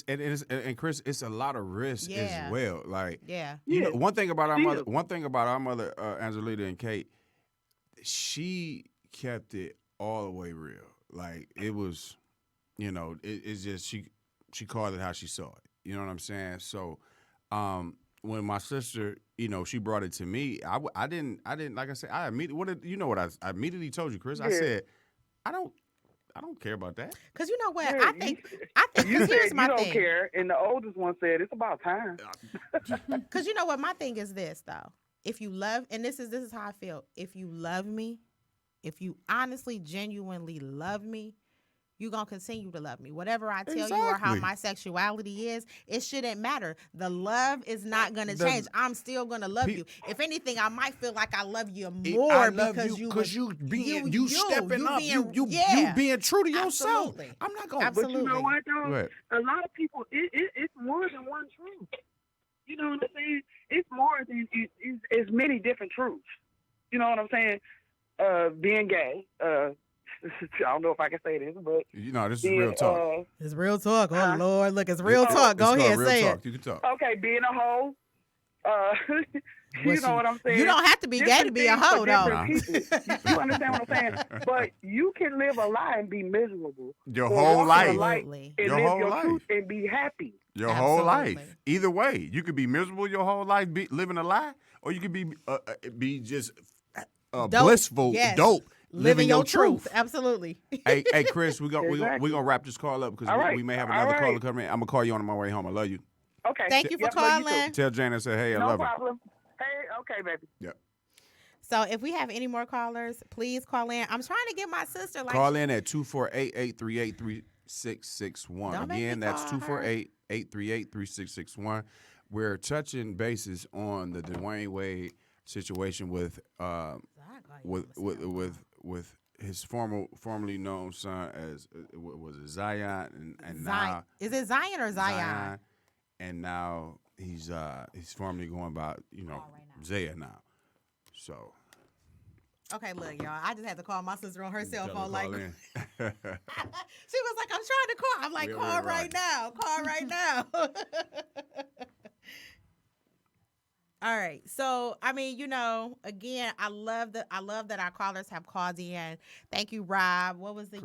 And Chris, it's a lot of risk Yeah. as well. Like Yeah. you know, Yeah. one thing about our mother, Still. Angelita and Kate, she kept it all the way real. Like it was, it's just she called it how she saw it. You know what I'm saying? So, when my sister, she brought it to me, I didn't like I said, I immediately told you, Chris. I Yeah. said, I don't care about that. Because you know what? Yeah, I think you because said here's my you don't thing. care, and the oldest one said it's about time. Because you know what? My thing is this though. If you love, and this is how I feel. If you love me, if you honestly, genuinely love me, you're going to continue to love me. Whatever I tell you or how Exactly. my sexuality is, it shouldn't matter. The love is not going to change. I'm still going to love you. If anything, I might feel like I love you more I love because you you stepping up, being, you being true to yourself. Absolutely. I'm not gonna. Absolutely. But you know what, though? Go ahead. A lot of people, it's more than one truth. You know what I'm saying? It's more than it's many different truths. You know what I'm saying? Being gay. I don't know if I can say this, but This is real talk. It's real talk. Oh, Uh, Lord. Look, it's real talk. Go It's ahead, called real say talk. it. You can talk. okay, being a hoe. You know what I'm saying? You don't have to be gay to be a hoe, though. You understand what I'm saying? But you can live a lie and be miserable. Your Or whole walk in the life. light Absolutely. and Your live whole your life. truth and be happy. Your whole life. Absolutely. Either way, you could be miserable your whole life, living a lie, or you could be just blissful, Yes. dope, Living your truth. Absolutely. hey, Chris, we're Exactly. gonna wrap this call up because All right. we may have All another right. caller coming in. I'm gonna call you on my way home. I love you. Okay. Thank you for Yep, love you too. calling. Tell Jan I said, hey, I No love problem. Hey, okay, baby. her. Yep. So if we have any more callers, please call in. I'm trying to get my sister. Call in at 248-838-3661. Don't make Again, me that's call her. 248-838-3661. We're touching bases on the Dwayne Wade situation with his formerly known son as what was it, Zion and now Is it Zion or Zion? and now he's formally going by Zaya now. So Okay, look, y'all. I just had to call my sister on her cell tell her phone. Like, call she in. was like, "I'm trying to call." I'm like, We're "Call right right. now. Call right now." All right. So, I mean, again, I love that our callers have called in. Thank you, Rob. What was the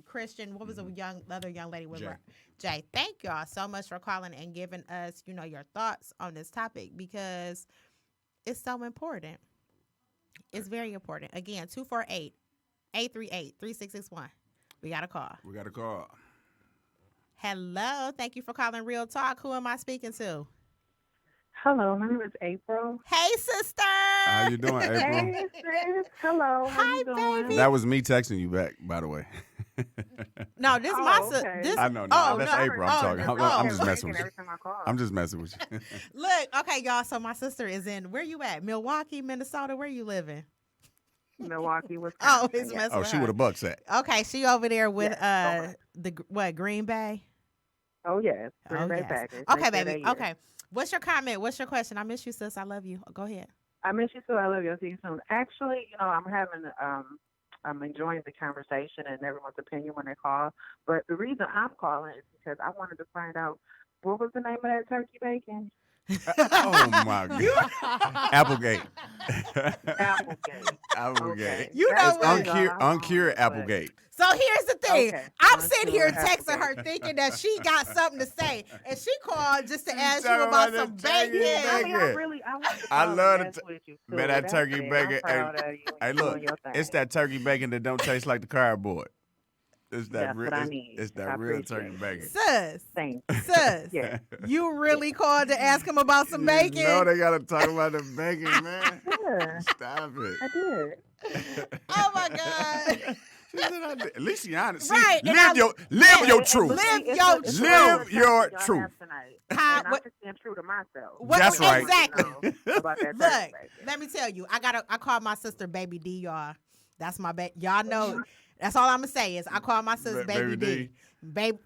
Christian? What was the other young lady with Jay. Jay? Thank y'all so much for calling and giving us, your thoughts on this topic because it's so important. It's very important. Again, 248-838-3661. We got a call. Hello. Thank you for calling Real Talk. Who am I speaking to? Hello, my name is April. Hey, sister. How you doing, April? Hey, sis. Hello. How Hi, you doing? baby. That was me texting you back, by the way. No, this is Oh, my okay. sister. This, I know. Oh, That's no. April. I'm talking. I'm just messing with you. Every time I call. I'm just messing with you. Look, okay, y'all. So my sister is in. Where you at? Milwaukee, Minnesota. Where you living? Milwaukee, Oh, Wisconsin. it's messing with she her. with a Bucks at. Okay, she over there with Yes, Green Bay. Oh, yes. Green Oh, Bay yes. Packers. Okay, They baby. say that, Okay. What's your comment? What's your question? I miss you, sis. I love you. Go ahead. I miss you too. I love you. I'll see you soon. Actually, I'm enjoying the conversation and everyone's opinion when they call. But the reason I'm calling is because I wanted to find out what was the name of that turkey bacon? Oh my God. Applegate. Applegate. Applegate. Okay. You know That's what? all I want, Uncured but- Applegate. So here's the thing. Okay. I'm One, sitting two, here and a half texting her days. thinking that she got something to say. And she called just to ask you talking about about some that turkey bacon. I mean, I want to I call love and mess the with you, man, too. that That's turkey it. bacon. I'm proud of you. Hey, You look, doing your thing. it's that turkey bacon that don't taste like the cardboard. It's that That's real. what I need. It's that I real appreciate turkey it. bacon. Sis, Thanks. sis, Yeah. you really called to ask him about some You bacon? know they gotta talk about the bacon, man. Yeah, Stop it. I did. Oh my God. She said I did. At least she honest. See, Right, and live your And truth. Live see, it's your a- it's a truth. real Live your discussion y'all truth. have tonight. Huh? And I'm What- just being true to myself. What- That's right. Exactly. About that Look, turkey bacon. let me tell you, I called my sister Baby D, y'all. That's my y'all know. That's all I'm gonna say is I call my sister Baby D.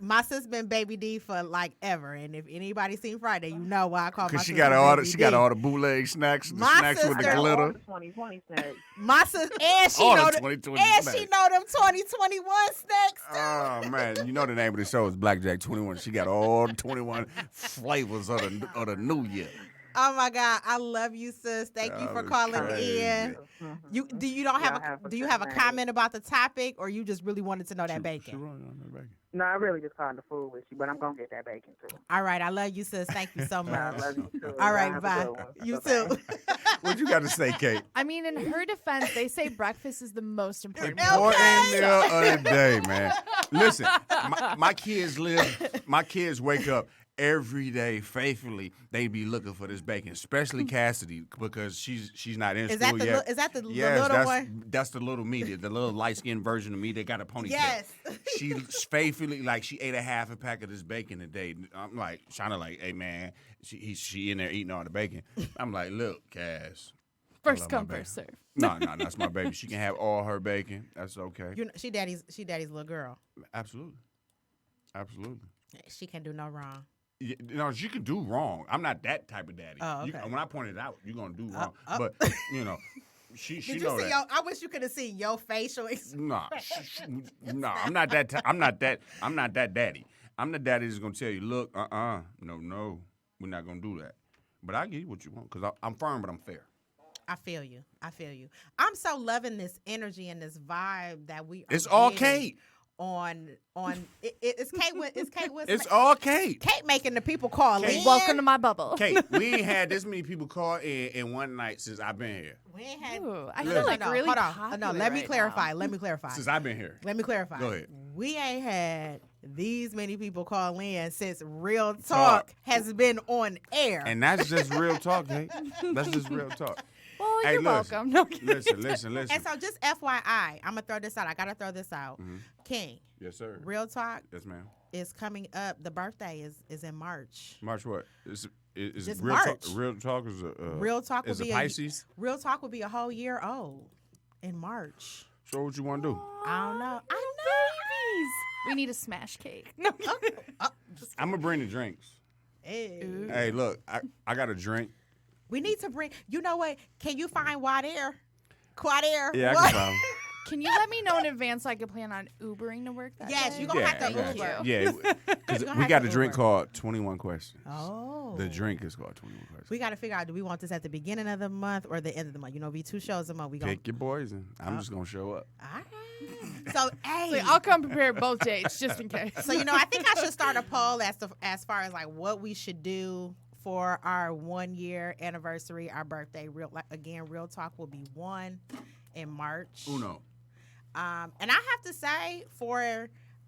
My sister been Baby D for like ever, and if anybody seen Friday, you know why I call my Cause sister she got all the Baby she D. got all the bootleg snacks, the My snacks with the sister- All glitter. the 2020 snacks. My sister, and she All the know 2020 and snacks. she know them 2021 snacks too. Oh man, you know the name of the show is BlackJack 21. She got all the 21 flavors of the new year. Oh my God, I love you, sis. Thank you That for was calling crazy. in. Mhm. You do you Y'all have a do you good have a night. comment about the topic, or you just really wanted to know that She bacon? running on that bacon. No, I really just called to fool with you, but I'm gonna get that bacon too. All right, I love you, sis. Thank you so I much. love you too. All Y'all right, have a bye. good one. You Bye-bye. too. What you got to say, Kate? I mean, in her defense, they say breakfast is the most important. Important Okay. meal of the day, man. Listen, my kids wake up every day faithfully. They be looking for this bacon, especially Cassidy, because she's not in Is that school the yet. is that the Yes, little that's, one? that's the little me, the little light-skinned version of me that got a ponytail. Yes. She faithfully, like, she ate a half a pack of this bacon a day. I'm like, trying to like, hey, man, she in there eating all the bacon. I'm like, look, Cass. I First love my come, baby. first serve. No, that's my baby. She can have all her bacon. That's okay. You know, she daddy's little girl. Absolutely. She can do no wrong. Yeah, no, she could do wrong. I'm not that type of daddy. Oh, okay. When I point it out, you're gonna do wrong. oh. But you know, she Did you know see that. I wish you could have seen your facial expression. No, I'm not that. I'm not that daddy. I'm the daddy that's gonna tell you, look, no, we're not gonna do that. But I give you what you want because I'm firm, but I'm fair. I feel you. I'm so loving this energy and this vibe that we are It's all getting Kate. on it's Kate with It's all Kate. Kate making the people call Kate. in. Welcome to my bubble. Kate, we ain't had this many people call in one night since I've been here. We ain't had Ooh, I No, feel like no, really hold on. popular No, let me right clarify. now. Let me clarify. Since I've been here. Let me clarify. Go ahead. We ain't had these many people call in since Real Talk Talk. has been on air. And that's just real talk, Kate. That's just real talk. Well, Hey, you're listen. welcome. No, Listen. And so just FYI, I'm going to throw this out. I got to throw this out. Mhm. King, Yes, sir. Real Talk Yes, ma'am. is coming up. The birthday is in March. March what? Is Just real March. talk? Real talk is a Real Talk will is a be Pisces. Real Talk will be a whole year old in March. So what you want to do? I don't know. babies. We need a smash cake. No. I'm gonna bring the drinks. Hey. Hey, look, I got a drink. We need to bring. You know what? Can you find Quad Air? Yeah, I What? can find. Can you let me know in advance so I can plan on Ubering to work that Yes, day? you gonna have to I got Uber. you. Yeah, because You gonna we have got to a drink Uber. called 21 Questions. Oh. The drink is called 21 Questions. We got to figure out, do we want this at the beginning of the month or the end of the month? You know, be 2 shows a month. We gonna. Pick your poison. I'm just gonna show up. All right. So, hey. So I'll come prepared both dates just in case. So, you know, I think I should start a poll as far as like what we should do for our 1 year anniversary, our birthday. Real Talk will be 1 in March. Uno. And I have to say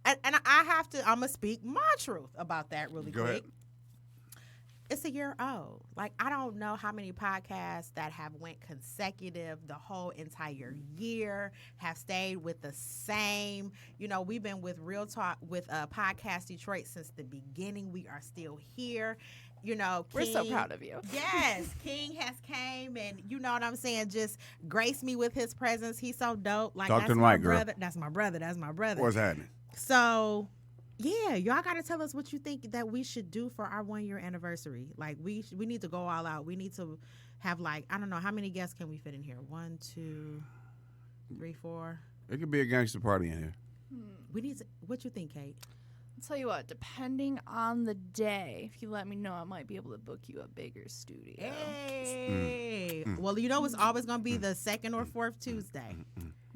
I'm gonna speak my truth about that really Go quick. ahead. It's a year old. Like, I don't know how many podcasts that have went consecutive the whole entire year, have stayed with the same. You know, we've been with Real Talk with Podcast Detroit since the beginning. We are still here. You know, We're so King- proud of you. Yes, King has came and you know what I'm saying, just graced me with his presence. He's so dope. Like, Talk that's to the my mic, girl. brother. That's my brother. That's my brother. What's happening? So, yeah, y'all got to tell us what you think that we should do for our 1 year anniversary. Like, we need to go all out. We need to have, like, I don't know, how many guests can we fit in here? 1, 2, 3, 4. It could be a gangster party in here. We need to. What you think, Kate? I'll tell you what, depending on the day, if you let me know, I might be able to book you a bigger studio. Hey. Well, you know it's always going to be the second or fourth Tuesday.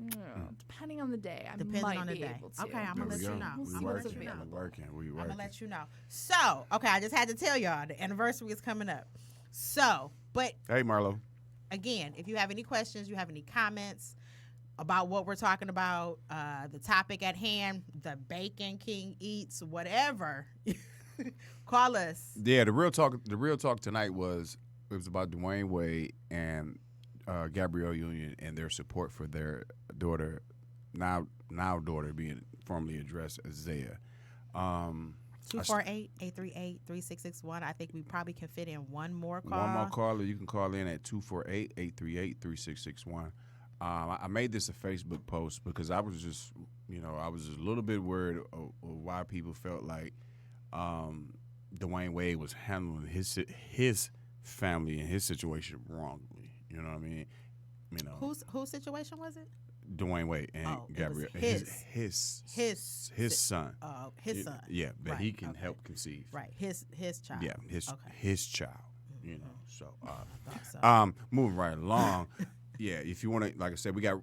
Oh, depending on the day, I Depending might on the be day. able to. Okay, I'm There gonna we let go. you know. We'll We see I'm what's gonna let you know. available. We I'm working. gonna let you know. So, okay, I just had to tell y'all the anniversary is coming up. So, but Hey, Marlo. again, if you have any questions, you have any comments about what we're talking about, the topic at hand, the Bacon King eats, whatever, call us. Yeah, the real talk tonight was about Dwayne Wade and Gabrielle Union and their support for their daughter, now daughter being formally addressed as Zaya. 248-838-3661. I think we probably can fit in one more call. One more caller, you can call in at 248-838-3661. I made this a Facebook post because I was just a little bit worried of why people felt like Dwayne Wade was handling his family and his situation wrongly. You know what I mean? Whose situation was it? Dwayne Wade and Gabrielle. His son. His son. Yeah, that Right, he can okay. help conceive. Right, his child. Yeah, his child. You know, so I thought so. moving right along. Yeah, if you want to, like I said, we got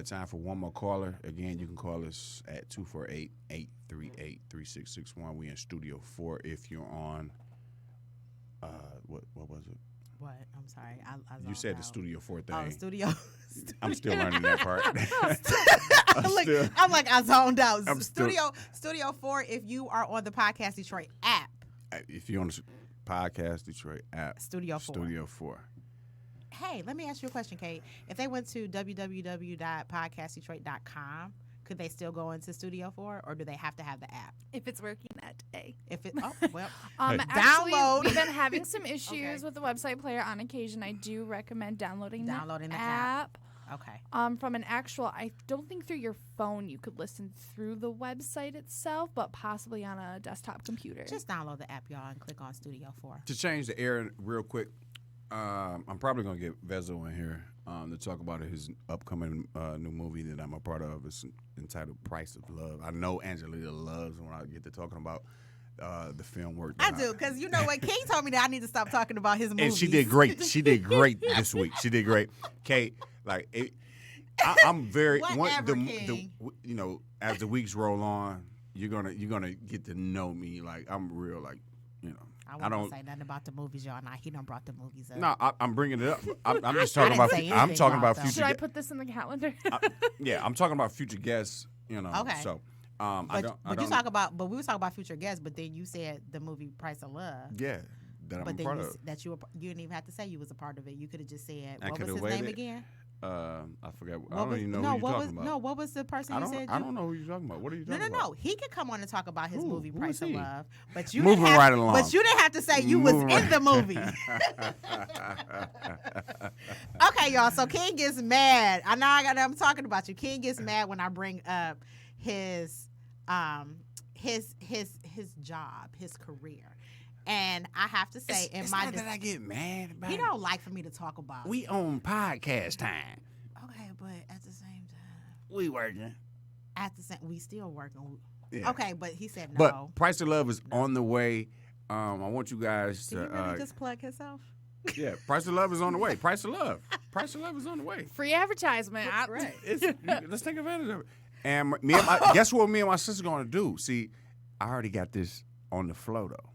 time for one more caller. Again, you can call us at 248-838-3661. We in Studio 4 if you're on. What was it? What? I'm sorry. I You said zoned the out. Studio 4 thing. Oh, studio. I'm still learning that part. I'm like I zoned out. I'm still- Studio 4. If you are on the Podcast Detroit app, If you're on the Podcast Detroit app, Studio 4. Studio 4. Hey, let me ask you a question, Kate. If they went to www.podcastdetroit.com, could they still go into Studio 4, or do they have to have the app? If it's working that day. If it, oh well, Actually, Download. we've been having some issues Okay. with the website player on occasion. I do recommend downloading the app. Okay. From an actual, I don't think through your phone you could listen through the website itself, but possibly on a desktop computer. Just download the app, y'all, and click on Studio 4. To change the air real quick, I'm probably going to get Vezo in here to talk about his upcoming new movie that I'm a part of. It's entitled Price of Love. I know Angelita loves when I get to talking about the film work. I do, because you know what? King told me that I need to stop talking about his movies. And she did great. She did great this week. She did great. Kate, like, I'm very, Whatever, King. as the weeks roll on, you're gonna get to know me. Like, I'm real, like, I won't say nothing about the movies, y'all. Nah, he done brought the movies up. No, I'm bringing it up. I'm just talking about. I'm talking about future. Should I put this in the calendar? Yeah, I'm talking about future guests. Okay. So, But we were talking about future guests. But then you said the movie Price of Love. Yeah, that I'm But a then part of. you didn't even have to say you was a part of it. You could have just said I what was coulda his name waited. again? I forgot. I don't even know who you're talking about. No, what was the person you said? I don't know who you're talking about. What are you talking about? No. He could come on and talk about his Who? movie Who Price is of he? Love. But you Moving didn't have, right along. But you didn't have to say you was Moving in the movie. Okay, y'all. So King gets mad. I'm talking about you. King gets mad when I bring up his job, his career. And I have to say, it's not that I get mad about he it. don't like for me to talk about. We on podcast time. Okay, but at the same time, We working. we still working. Yeah. Okay, but he said no. But Price of Love is on the way. I want you guys Did to. he really just plug himself? Yeah, Price of Love is on the way. Price of Love. Price of Love is on the way. Free advertisement. Right. Let's take advantage of it. And guess what me and my sister going to do? See, I already got this on the flow, though.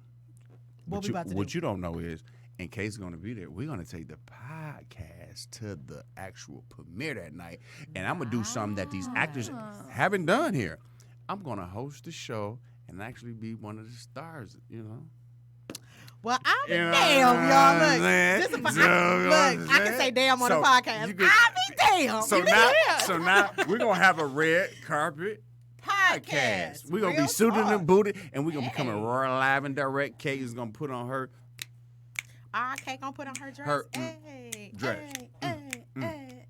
What we about to do? What you don't know is, in case it's going to be there, we're going to take the podcast to the actual premiere that night. And I'm going to do something that these actors haven't done here. I'm going to host the show and actually be one of the stars, Well, I'll be You know damn, what y'all. I'm Look, saying? this is You know what I'm look. I can saying? say damn on So, the podcast. you can- I'll be damn. So now we're going to have a red carpet podcast. We're going to be Real suited talk. and booted, and we're going to be coming Hey. live and direct. Kate is going to put on her Kay gonna put on her dress. Her, Hey, dress. hey.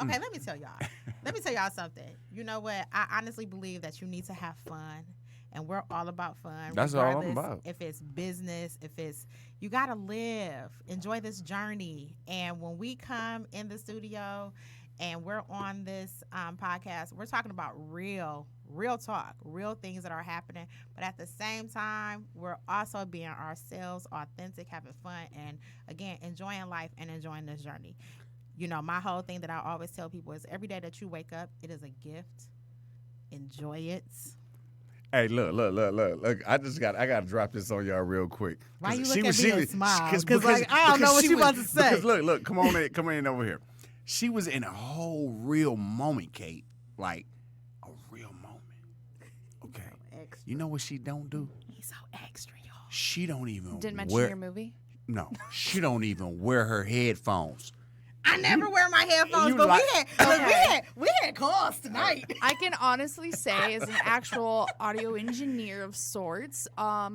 Okay, let me tell y'all. Let me tell y'all something. You know what? I honestly believe that you need to have fun. And we're all about fun. That's all I'm regardless about. If it's business, you gotta live, enjoy this journey. And when we come in the studio and we're on this podcast, we're talking about real talk, real things that are happening. But at the same time, we're also being ourselves, authentic, having fun, and again, enjoying life and enjoying this journey. my whole thing that I always tell people is every day that you wake up, it is a gift. Enjoy it. Hey, look! I gotta drop this on y'all real quick. Why you look at me and smile? Because I don't know what you about to say. Because look, come on in over here. She was in a whole real moment, Kate. Like a real moment. Okay. So you know what she don't do? He's so extra, y'all. She don't even Didn't mention your movie? No, she don't even wear her headphones. I never wear my headphones, but we had calls tonight. I can honestly say, as an actual audio engineer of sorts, I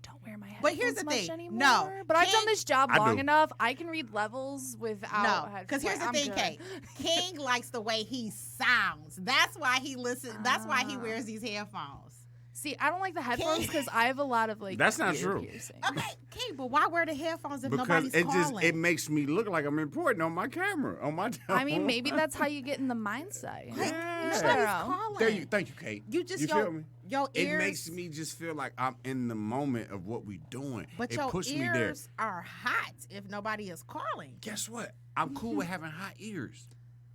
don't wear my headphones But here's the much thing. anymore. No, but I've done this job long do. enough. I can read levels without headphones. Because here's the thing, Kate. King likes the way he sounds. That's why he listens. That's why he wears these headphones. See, I don't like the headphones because I have a lot of That's not ear true. piercings. Okay, Kate, but why wear the headphones if Because nobody's calling? it makes me look like I'm important on my camera, on my. I mean, maybe that's how you get in the mindset. You know? Nobody's I don't know. calling. Thank you, Kate. You just feel me? Your ears. It makes me just feel like I'm in the moment of what we're doing. But it your pushed ears me there. are hot if nobody is calling. Guess what? I'm cool with having hot ears.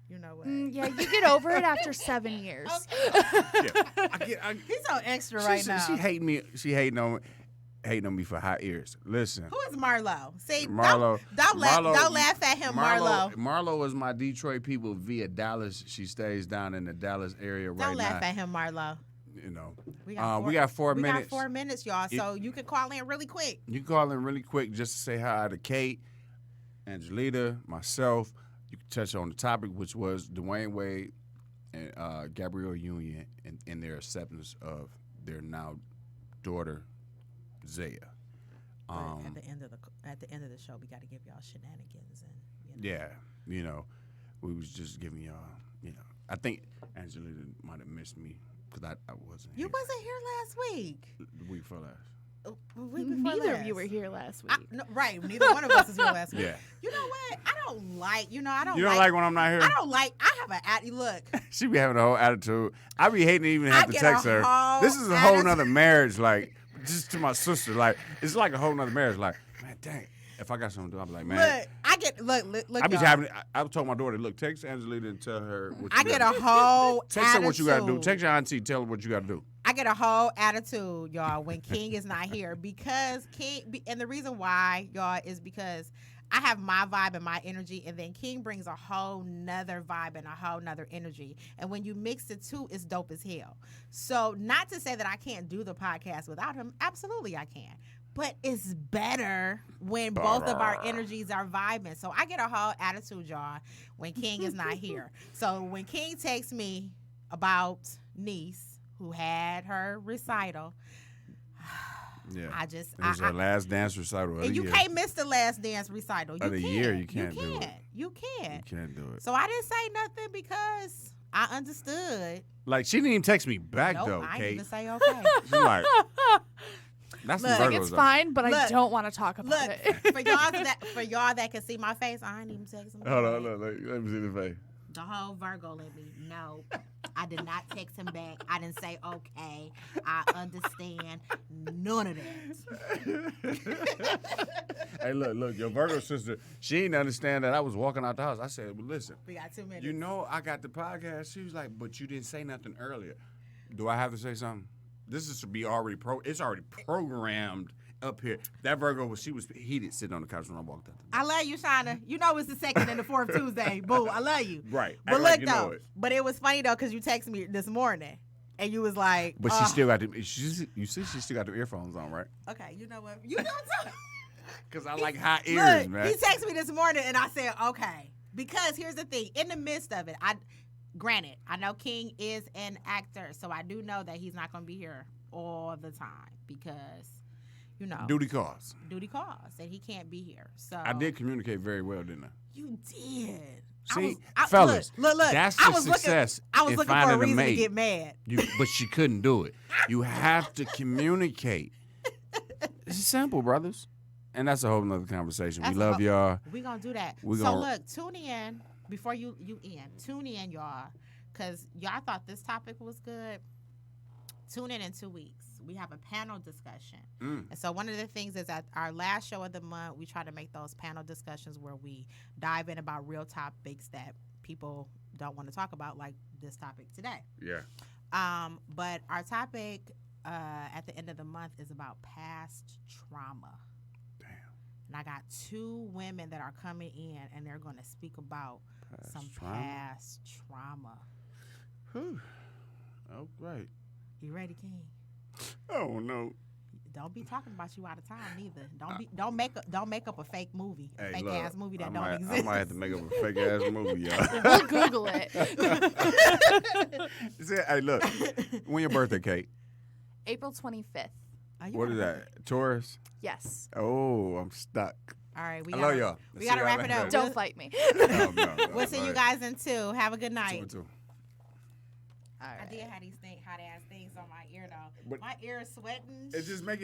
You know what? Yeah, you get over it after 7 years. He's so extra right now. She hating me. She hating on me for hot ears. Listen. Who is Marlo? See, Marlo. Don't laugh at him, Marlo. Marlo is my Detroit people via Dallas. She stays down in the Dallas area right now. Don't laugh at him, Marlo. You know. We got 4 minutes. We got 4 minutes, y'all. So you can call in really quick. You can call in really quick just to say hi to Kate, Angelita, myself. You can touch on the topic, which was Dwayne Wade and Gabrielle Union and their acceptance of their now daughter, Zaya. But at the end of the show, we got to give y'all shenanigans and Yeah, we was just giving y'all. I think Angelita might have missed me because I wasn't. You wasn't here last week. The week before last. Neither of you were here last week. Right. Neither one of us was here last week. Yeah. You know what? I don't like. You don't like when I'm not here? I don't like. I have an attitude. Look. She be having a whole attitude. I be hating to even have to get text a her. whole This is a whole attitude. nother marriage. Like, just to my sister. Like, it's like a whole nother marriage. Like, man, dang. If I got something to do, I'll be like, man. Look. I be y'all. having. I told my daughter, look, text Angelita and tell her what you I get gotta a do. whole Text attitude. her what you got to do. Text your auntie, tell her what you got to do. I get a whole attitude, y'all, when King is not here because and the reason why, y'all, is because I have my vibe and my energy, and then King brings a whole nother vibe and a whole nother energy. And when you mix the two, it's dope as hell. So not to say that I can't do the podcast without him. Absolutely I can. But it's better when both of our energies are vibing. So I get a whole attitude, y'all, when King is not here. So when King texts me about niece who had her recital, Yeah. it was her last dance recital of the and you year. can't miss the last dance recital. Of the year, you can't do it. You can't. You can't do it. So I didn't say nothing because I understood. Like, she didn't even text me back, Nope, though, I Kate. didn't even say okay. She's like, that's Look, the Like, Virgos, it's though. fine, but I Look, don't want to talk about Look, it. for y'all that can see my face, I ain't even text him. Hold on, let me see the face. The whole Virgo let me know. I did not text him back. I didn't say okay. I understand none of that. Hey, look, your Virgo sister, she didn't understand that I was walking out the house. I said, well, listen, We got 2 minutes. you know I got the podcast. She was like, but you didn't say nothing earlier. Do I have to say something? This is to be already it's already programmed up here. That Virgo, she was heated sitting on the couch when I walked out. I love you, Shauna. You know it's the second and the fourth Tuesday. Boo, I love you. Right. But Act look, like you know though. it. But it was funny, though, because you texted me this morning. And you was like, But she still got you see she still got the earphones on, right? okay, you know what? You know what? Because I like hot ears, Look, man. he texted me this morning, and I said, okay. Because here's the thing. In the midst of it, granted, I know King is an actor, so I do know that he's not going to be here all the time because, Duty calls. Duty calls, and he can't be here. So I did communicate very well, didn't I? You did. See, fellas, look, that's I the was success I was in looking for a finding a reason to mate. get mad. But she couldn't do it. You have to communicate. It's simple, brothers. And that's a whole nother conversation. That's we love y'all. We're going to do that. We So gonna- look, tune in before you end. Tune in, y'all, because y'all thought this topic was good. Tune in 2 weeks. we have a panel discussion. Mm. And so one of the things is at our last show of the month, we try to make those panel discussions where we dive in about real topics that people don't want to talk about, like this topic today. Yeah. But our topic at the end of the month is about past trauma. Damn. And I got 2 women that are coming in, and they're going to speak about some trauma? past trauma. Whew. Oh, great. You ready, King? Oh no. Don't be talking about you out of time neither. Don't make up a fake movie, a Hey, fake look, ass movie that I don't might, exist. I might have to make up a fake ass movie, y'all. We'll Google it. Hey, look. When your birthday, Kate? April 25th. Oh, you What is gotta- that? Taurus? Yes. Oh, I'm stuck. All right, I love y'all. We See gotta y'all wrap it later. up. Don't fight me. No. We'll see you guys in 2. Have a good night. Too. All I right. did have these hot ass things on my ear though. But- My ear is sweating. It just make it